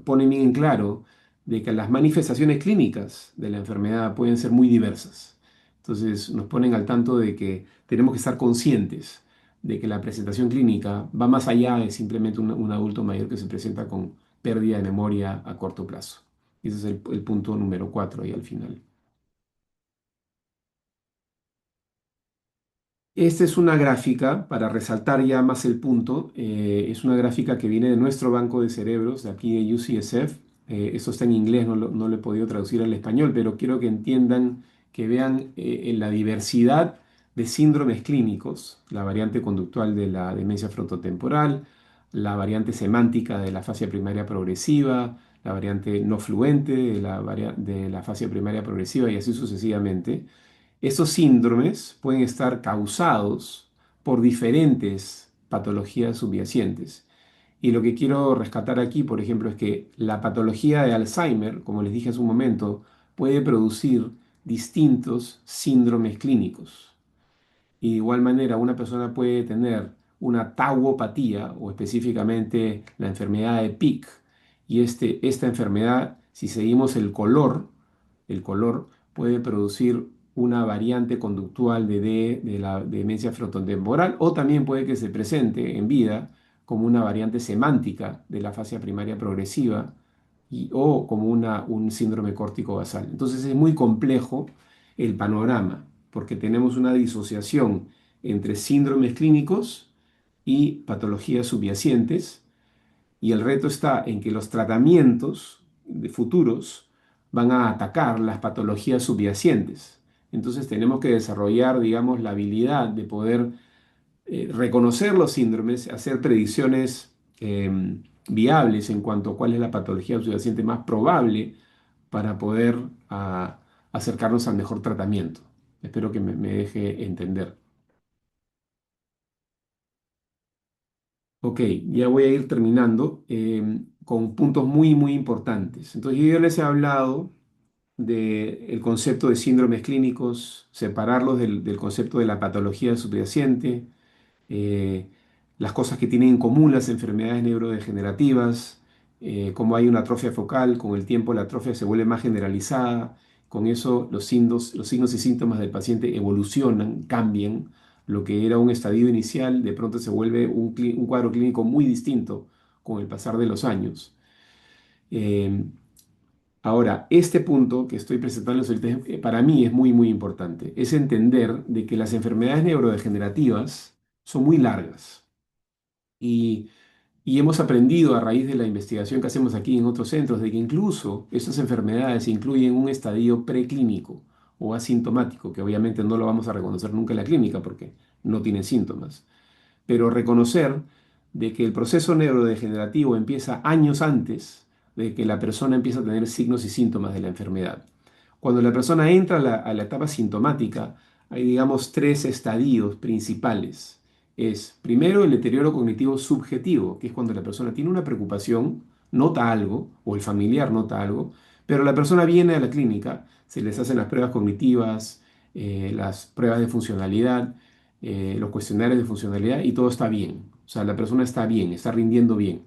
[SPEAKER 4] ponen bien en claro de que las manifestaciones clínicas de la enfermedad pueden ser muy diversas. Entonces nos ponen al tanto de que tenemos que estar conscientes de que la presentación clínica va más allá de simplemente un adulto mayor que se presenta con pérdida de memoria a corto plazo. Ese es el punto número 4 ahí al final. Esta es una gráfica para resaltar ya más el punto. Es una gráfica que viene de nuestro banco de cerebros, de aquí de UCSF. Esto está en inglés, no lo he podido traducir al español, pero quiero que entiendan, que vean en la diversidad de síndromes clínicos, la variante conductual de la demencia frontotemporal, la variante semántica de la fascia primaria progresiva, la variante no fluente de la fascia primaria progresiva y así sucesivamente. Estos síndromes pueden estar causados por diferentes patologías subyacentes. Y lo que quiero rescatar aquí, por ejemplo, es que la patología de Alzheimer, como les dije hace un momento, puede producir distintos síndromes clínicos. Y de igual manera, una persona puede tener una tauopatía o específicamente la enfermedad de Pick. Y esta enfermedad, si seguimos el color puede producir una variante conductual de la demencia frontotemporal o también puede que se presente en vida como una variante semántica de la fascia primaria progresiva o como un síndrome córtico basal. Entonces es muy complejo el panorama porque tenemos una disociación entre síndromes clínicos y patologías subyacentes y el reto está en que los tratamientos de futuros van a atacar las patologías subyacentes. Entonces tenemos que desarrollar, digamos, la habilidad de poder reconocer los síndromes, hacer predicciones viables en cuanto a cuál es la patología subyacente más probable para poder acercarnos al mejor tratamiento. Espero que me deje entender. Ok, ya voy a ir terminando con puntos muy, muy importantes. Entonces, yo ya les he hablado del concepto de síndromes clínicos, separarlos del concepto de la patología subyacente, eh, las cosas que tienen en común las enfermedades neurodegenerativas, como hay una atrofia focal, con el tiempo la atrofia se vuelve más generalizada, con eso los signos y síntomas del paciente evolucionan, cambian, lo que era un estadio inicial de pronto se vuelve un cuadro clínico muy distinto con el pasar de los años. Eh, Ahora, este punto que estoy presentando ahorita, para mí es muy, muy importante. Es entender de que las enfermedades neurodegenerativas son muy largas y, y hemos aprendido a raíz de la investigación que hacemos aquí en otros centros de que incluso estas enfermedades incluyen un estadio preclínico o asintomático, que obviamente no lo vamos a reconocer nunca en la clínica porque no tiene síntomas. Pero reconocer de que el proceso neurodegenerativo empieza años antes de que la persona empieza a tener signos y síntomas de la enfermedad. Cuando la persona entra a la etapa sintomática, hay, digamos, tres estadios principales. Es primero el deterioro cognitivo subjetivo, que es cuando la persona tiene una preocupación, nota algo, o el familiar nota algo, pero la persona viene a la clínica, se les hacen las pruebas cognitivas, las pruebas de funcionalidad, los cuestionarios de funcionalidad y todo está bien. O sea, la persona está bien, está rindiendo bien.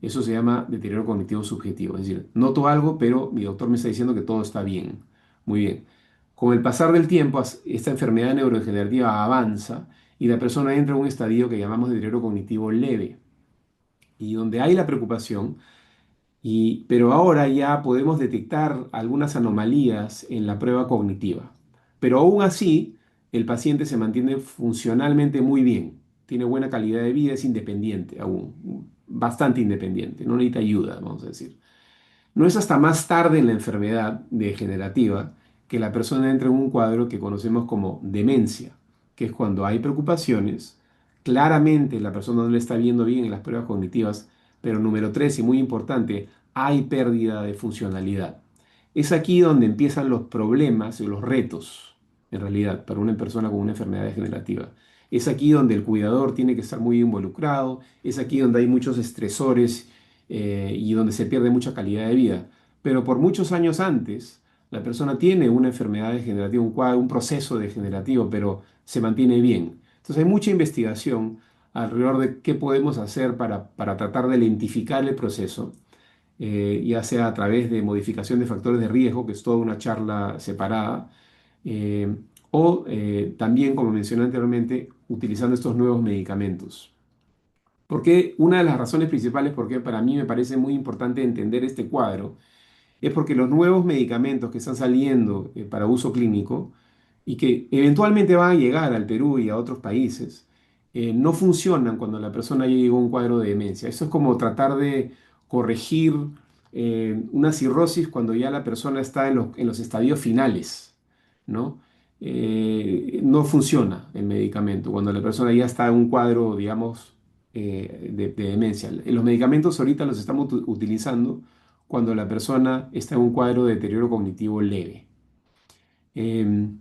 [SPEAKER 4] Eso se llama deterioro cognitivo subjetivo. Es decir, noto algo, pero mi doctor me está diciendo que todo está bien. Muy bien. Con el pasar del tiempo, esta enfermedad neurodegenerativa avanza y la persona entra en un estadio que llamamos deterioro cognitivo leve. Y donde hay la preocupación, pero ahora ya podemos detectar algunas anomalías en la prueba cognitiva. Pero aún así, el paciente se mantiene funcionalmente muy bien, tiene buena calidad de vida, es independiente aún, bastante independiente, no necesita ayuda, vamos a decir. No es hasta más tarde en la enfermedad degenerativa que la persona entra en un cuadro que conocemos como demencia, que es cuando hay preocupaciones, claramente la persona no le está viendo bien en las pruebas cognitivas, pero número tres, y muy importante, hay pérdida de funcionalidad. Es aquí donde empiezan los problemas y los retos, en realidad, para una persona con una enfermedad degenerativa. Es aquí donde el cuidador tiene que estar muy involucrado, es aquí donde hay muchos estresores y donde se pierde mucha calidad de vida. Pero por muchos años antes, la persona tiene una enfermedad degenerativa, un proceso degenerativo, pero se mantiene bien. Entonces hay mucha investigación alrededor de qué podemos hacer para tratar de lentificar el proceso, ya sea a través de modificación de factores de riesgo, que es toda una charla separada, eh, o también, como mencioné anteriormente, utilizando estos nuevos medicamentos. Porque una de las razones principales por qué para mí me parece muy importante entender este cuadro es porque los nuevos medicamentos que están saliendo para uso clínico y que eventualmente van a llegar al Perú y a otros países, no funcionan cuando la persona ya llegó a un cuadro de demencia. Eso es como tratar de corregir una cirrosis cuando ya la persona está en los estadios finales, ¿no? No funciona el medicamento cuando la persona ya está en un cuadro, digamos, de demencia. Los medicamentos ahorita los estamos utilizando cuando la persona está en un cuadro de deterioro cognitivo leve. Em,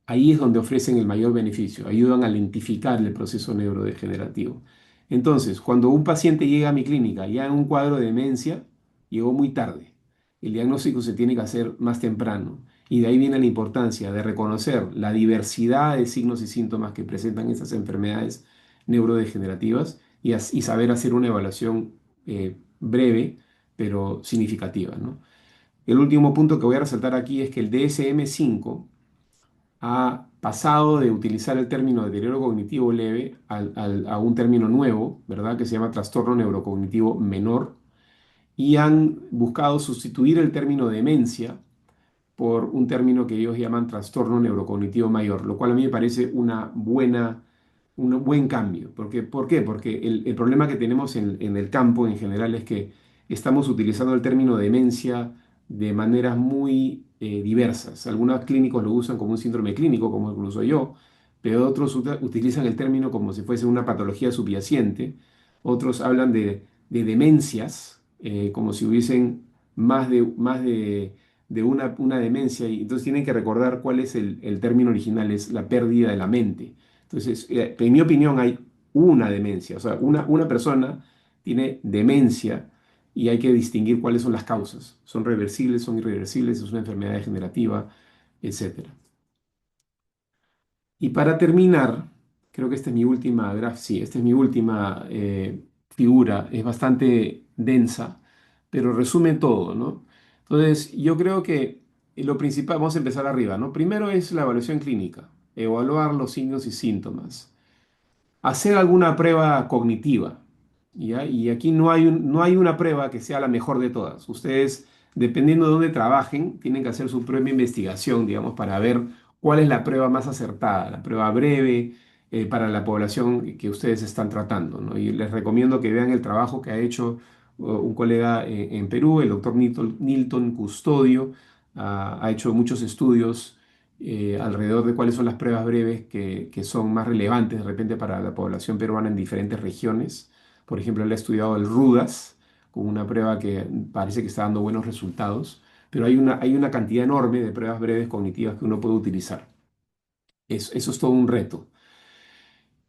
[SPEAKER 4] Ahí es donde ofrecen el mayor beneficio, ayudan a lentificar el proceso neurodegenerativo. Entonces, cuando un paciente llega a mi clínica ya en un cuadro de demencia, llegó muy tarde. El diagnóstico se tiene que hacer más temprano y de ahí viene la importancia de reconocer la diversidad de signos y síntomas que presentan estas enfermedades neurodegenerativas y saber hacer una evaluación breve pero significativa, ¿no? El último punto que voy a resaltar aquí es que el DSM-5 ha pasado de utilizar el término deterioro cognitivo leve a un término nuevo, ¿verdad? Que se llama trastorno neurocognitivo menor, y han buscado sustituir el término demencia por un término que ellos llaman trastorno neurocognitivo mayor, lo cual a mí me parece un buen cambio. ¿Por qué? Porque el problema que tenemos en el campo en general es que estamos utilizando el término demencia de maneras muy diversas. Algunos clínicos lo usan como un síndrome clínico, como lo uso yo, pero otros utilizan el término como si fuese una patología subyacente. Otros hablan de demencias, como si hubiesen más de una demencia, y entonces tienen que recordar cuál es el término original, es la pérdida de la mente. Entonces, en mi opinión, hay una demencia, o sea, una persona tiene demencia y hay que distinguir cuáles son las causas. ¿Son reversibles, son irreversibles, es una enfermedad degenerativa, etcétera? Y para terminar, creo que esta es mi última sí, esta es mi última figura, es bastante densa, pero resume todo, ¿no? Entonces, yo creo que lo principal, vamos a empezar arriba, ¿no? Primero es la evaluación clínica, evaluar los signos y síntomas, hacer alguna prueba cognitiva, ¿ya? Y aquí no hay una prueba que sea la mejor de todas. Ustedes, dependiendo de dónde trabajen, tienen que hacer su propia investigación, digamos, para ver cuál es la prueba más acertada, la prueba breve para la población que ustedes están tratando, ¿no? Y les recomiendo que vean el trabajo que ha hecho un colega en Perú, el doctor Nilton Custodio, ha hecho muchos estudios alrededor de cuáles son las pruebas breves que son más relevantes de repente para la población peruana en diferentes regiones. Por ejemplo, él ha estudiado el RUDAS, con una prueba que parece que está dando buenos resultados, pero hay una cantidad enorme de pruebas breves cognitivas que uno puede utilizar. Eso es todo un reto.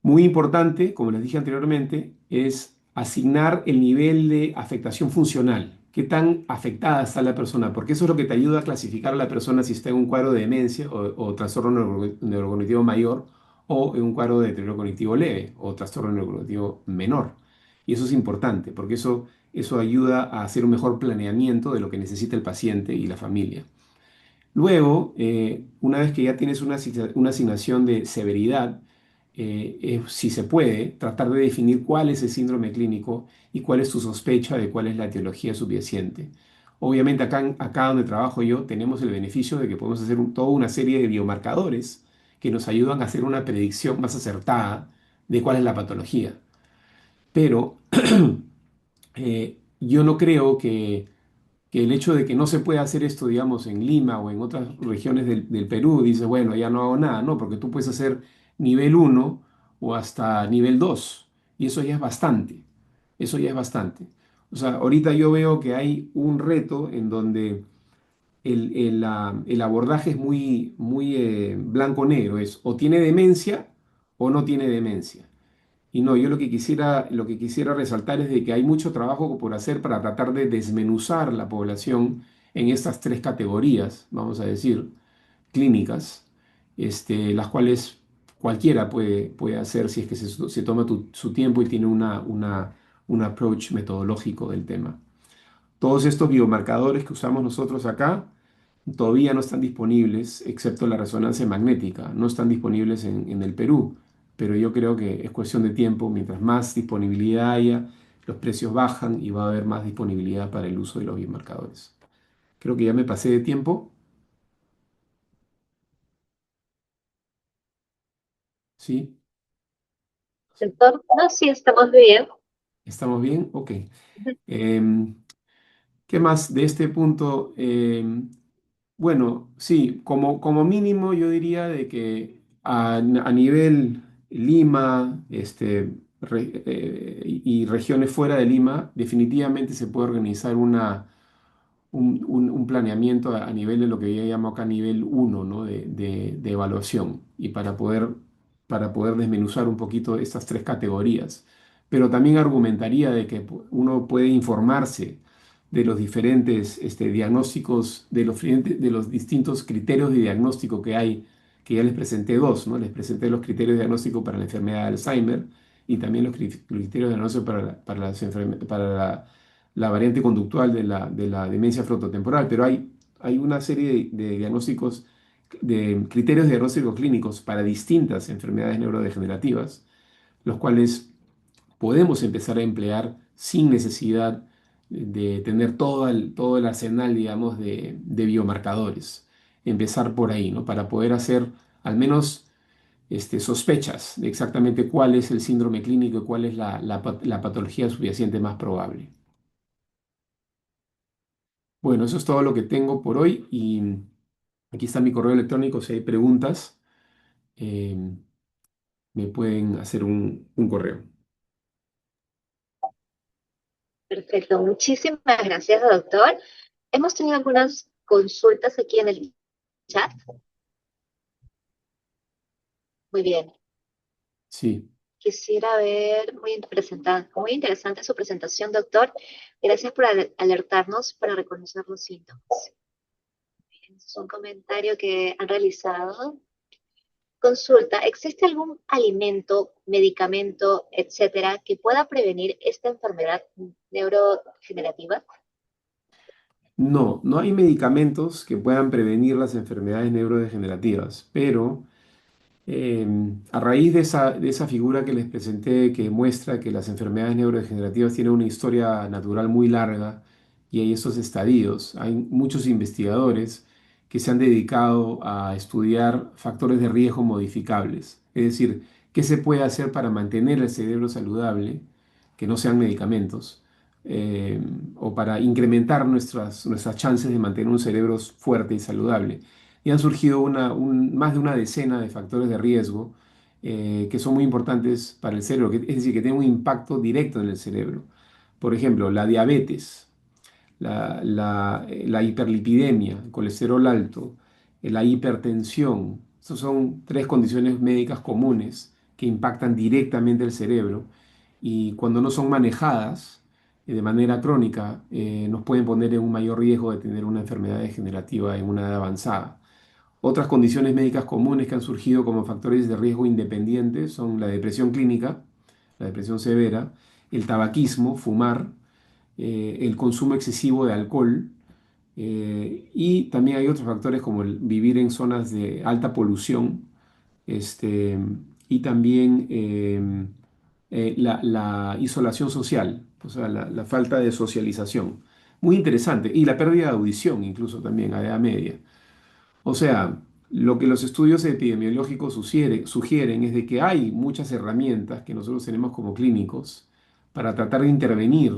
[SPEAKER 4] Muy importante, como les dije anteriormente, es asignar el nivel de afectación funcional. ¿Qué tan afectada está la persona? Porque eso es lo que te ayuda a clasificar a la persona si está en un cuadro de demencia o trastorno neurocognitivo mayor, o en un cuadro de deterioro cognitivo leve o trastorno neurocognitivo menor. Y eso es importante porque eso ayuda a hacer un mejor planeamiento de lo que necesita el paciente y la familia. Luego, una vez que ya tienes una asignación de severidad, si se puede, tratar de definir cuál es el síndrome clínico y cuál es tu sospecha de cuál es la etiología subyacente. Obviamente, acá donde trabajo yo, tenemos el beneficio de que podemos hacer toda una serie de biomarcadores que nos ayudan a hacer una predicción más acertada de cuál es la patología. Pero yo no creo que el hecho de que no se pueda hacer esto, digamos, en Lima o en otras regiones del Perú, dice, bueno, ya no hago nada, no, porque tú puedes hacer nivel uno o hasta nivel 2 y eso ya es bastante, eso ya es bastante. O sea, ahorita yo veo que hay un reto en donde el abordaje es muy blanco-negro, es o tiene demencia o no tiene demencia. Y no, yo lo que quisiera resaltar es de que hay mucho trabajo por hacer para tratar de desmenuzar la población en estas tres categorías, vamos a decir, clínicas, las cuales cualquiera puede hacer si es que se toma su tiempo y tiene un approach metodológico del tema. Todos estos biomarcadores que usamos nosotros acá todavía no están disponibles, excepto la resonancia magnética, no están disponibles en el Perú, pero yo creo que es cuestión de tiempo, mientras más disponibilidad haya, los precios bajan y va a haber más disponibilidad para el uso de los biomarcadores. Creo que ya me pasé de tiempo, ¿sí?
[SPEAKER 2] Doctor, no, sí, estamos bien.
[SPEAKER 4] ¿Estamos bien? Ok. Em, ¿Qué más de este punto? Bueno, sí, como mínimo yo diría de que a nivel Lima, y regiones fuera de Lima, definitivamente se puede organizar un planeamiento a nivel de lo que yo llamo acá nivel uno, ¿no? De evaluación y para poder desmenuzar un poquito estas tres categorías. Pero también argumentaría de que uno puede informarse de los diferentes diagnósticos, de los distintos criterios de diagnóstico que hay, que ya les presenté dos, ¿no? Les presenté los criterios de diagnóstico para la enfermedad de Alzheimer y también los criterios de diagnóstico para la variante conductual de la demencia frontotemporal, pero hay una serie de diagnósticos, de criterios de diagnóstico clínicos para distintas enfermedades neurodegenerativas, los cuales podemos empezar a emplear sin necesidad de tener todo el arsenal, digamos, de biomarcadores. Empezar por ahí, ¿no? Para poder hacer al menos sospechas de exactamente cuál es el síndrome clínico y cuál es la patología subyacente más probable. Bueno, eso es todo lo que tengo por hoy y aquí está mi correo electrónico. Si hay preguntas, eh, me pueden hacer un correo.
[SPEAKER 2] Perfecto, muchísimas gracias, doctor. Hemos tenido algunas consultas aquí en el chat. Muy bien.
[SPEAKER 4] Sí,
[SPEAKER 2] Quisiera ver, muy interesante su presentación, doctor. Gracias por alertarnos para reconocer los síntomas. Es un comentario que han realizado. Consulta, ¿existe algún alimento, medicamento, etcétera, que pueda prevenir esta enfermedad neurodegenerativa?
[SPEAKER 4] no hay medicamentos que puedan prevenir las enfermedades neurodegenerativas, pero a raíz de esa figura que les presenté, que muestra que las enfermedades neurodegenerativas tienen una historia natural muy larga y hay estos estadios, hay muchos investigadores que se han dedicado a estudiar factores de riesgo modificables. Es decir, qué se puede hacer para mantener el cerebro saludable, que no sean medicamentos, eh, o para incrementar nuestras chances de mantener un cerebro fuerte y saludable. y han surgido más de una decena de factores de riesgo que son muy importantes para el cerebro, es decir, que tienen un impacto directo en el cerebro. Por ejemplo, la diabetes, la hiperlipidemia, el colesterol alto, la hipertensión. Estas son tres condiciones médicas comunes que impactan directamente el cerebro y cuando no son manejadas de manera crónica, nos pueden poner en un mayor riesgo de tener una enfermedad degenerativa en una edad avanzada. Otras condiciones médicas comunes que han surgido como factores de riesgo independientes son la depresión clínica, la depresión severa, el tabaquismo, fumar, el consumo excesivo de alcohol, y también hay otros factores como el vivir en zonas de alta polución, este, y también la isolación social, o sea, la falta de socialización. Muy interesante. Y la pérdida de audición, incluso también a edad media. O sea, lo que los estudios epidemiológicos sugieren es de que hay muchas herramientas que nosotros tenemos como clínicos para tratar de intervenir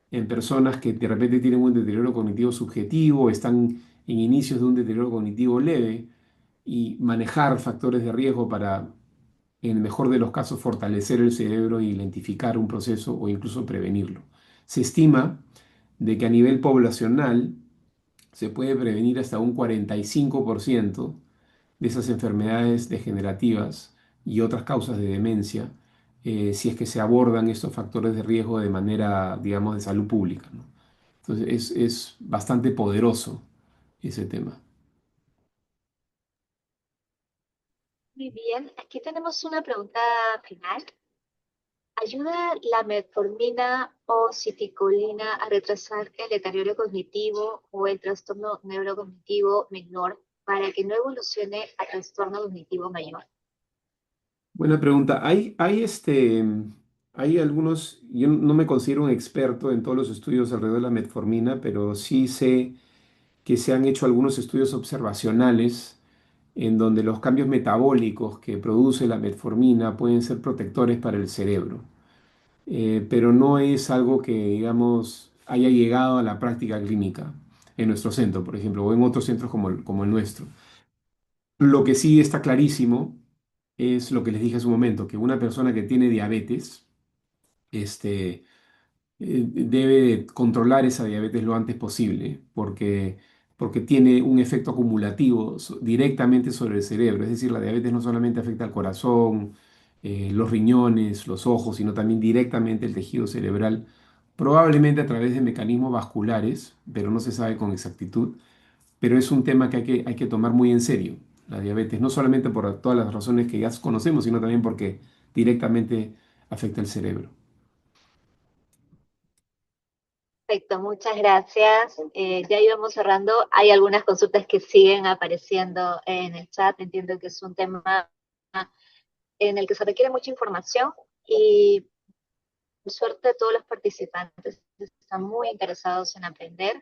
[SPEAKER 4] en personas que de repente tienen un deterioro cognitivo subjetivo, están en inicios de un deterioro cognitivo leve y manejar factores de riesgo para, en el mejor de los casos, fortalecer el cerebro e identificar un proceso o incluso prevenirlo. Se estima de que a nivel poblacional se puede prevenir hasta un 45% de esas enfermedades degenerativas y otras causas de demencia, si es que se abordan estos factores de riesgo de manera, digamos, de salud pública, ¿no? Entonces es bastante poderoso ese tema.
[SPEAKER 2] Muy bien, aquí tenemos una pregunta final. ¿Ayuda la metformina o citicolina a retrasar el deterioro cognitivo o el trastorno neurocognitivo menor para que no evolucione a trastorno cognitivo mayor?
[SPEAKER 4] Buena pregunta. Hay algunos, yo no me considero un experto en todos los estudios alrededor de la metformina, pero sí sé que se han hecho algunos estudios observacionales en donde los cambios metabólicos que produce la metformina pueden ser protectores para el cerebro. Pero no es algo que, digamos, haya llegado a la práctica clínica en nuestro centro, por ejemplo, o en otros centros como el nuestro. Lo que sí está clarísimo es lo que les dije hace un momento, que una persona que tiene diabetes, este, debe controlar esa diabetes lo antes posible, porque tiene un efecto acumulativo directamente sobre el cerebro. Es decir, la diabetes no solamente afecta al corazón, los riñones, los ojos, sino también directamente el tejido cerebral, probablemente a través de mecanismos vasculares, pero no se sabe con exactitud. Pero es un tema que hay que tomar muy en serio, la diabetes, no solamente por todas las razones que ya conocemos, sino también porque directamente afecta el cerebro.
[SPEAKER 2] Perfecto, muchas gracias. Ya íbamos cerrando. Hay algunas consultas que siguen apareciendo en el chat. Entiendo que es un tema en el que se requiere mucha información y por suerte todos los participantes están muy interesados en aprender.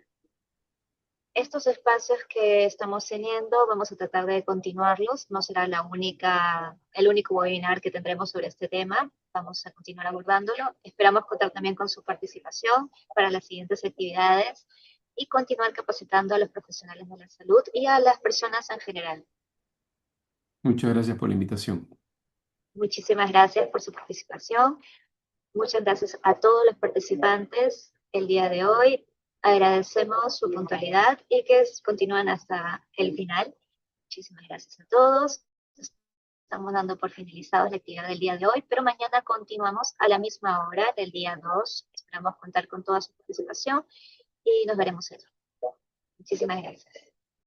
[SPEAKER 2] Estos espacios que estamos teniendo, vamos a tratar de continuarlos. No será el único webinar que tendremos sobre este tema. Vamos a continuar abordándolo. Esperamos contar también con su participación para las siguientes actividades y continuar capacitando a los profesionales de la salud y a las personas en general.
[SPEAKER 4] Muchas gracias por la invitación.
[SPEAKER 2] Muchísimas gracias por su participación. Muchas gracias a todos los participantes el día de hoy. Agradecemos su puntualidad y que continúen hasta el final. Muchísimas gracias a todos. Estamos dando por finalizados la actividad del día de hoy, pero mañana continuamos a la misma hora del día 2. Esperamos contar con toda su participación y nos veremos eso. Muchísimas gracias.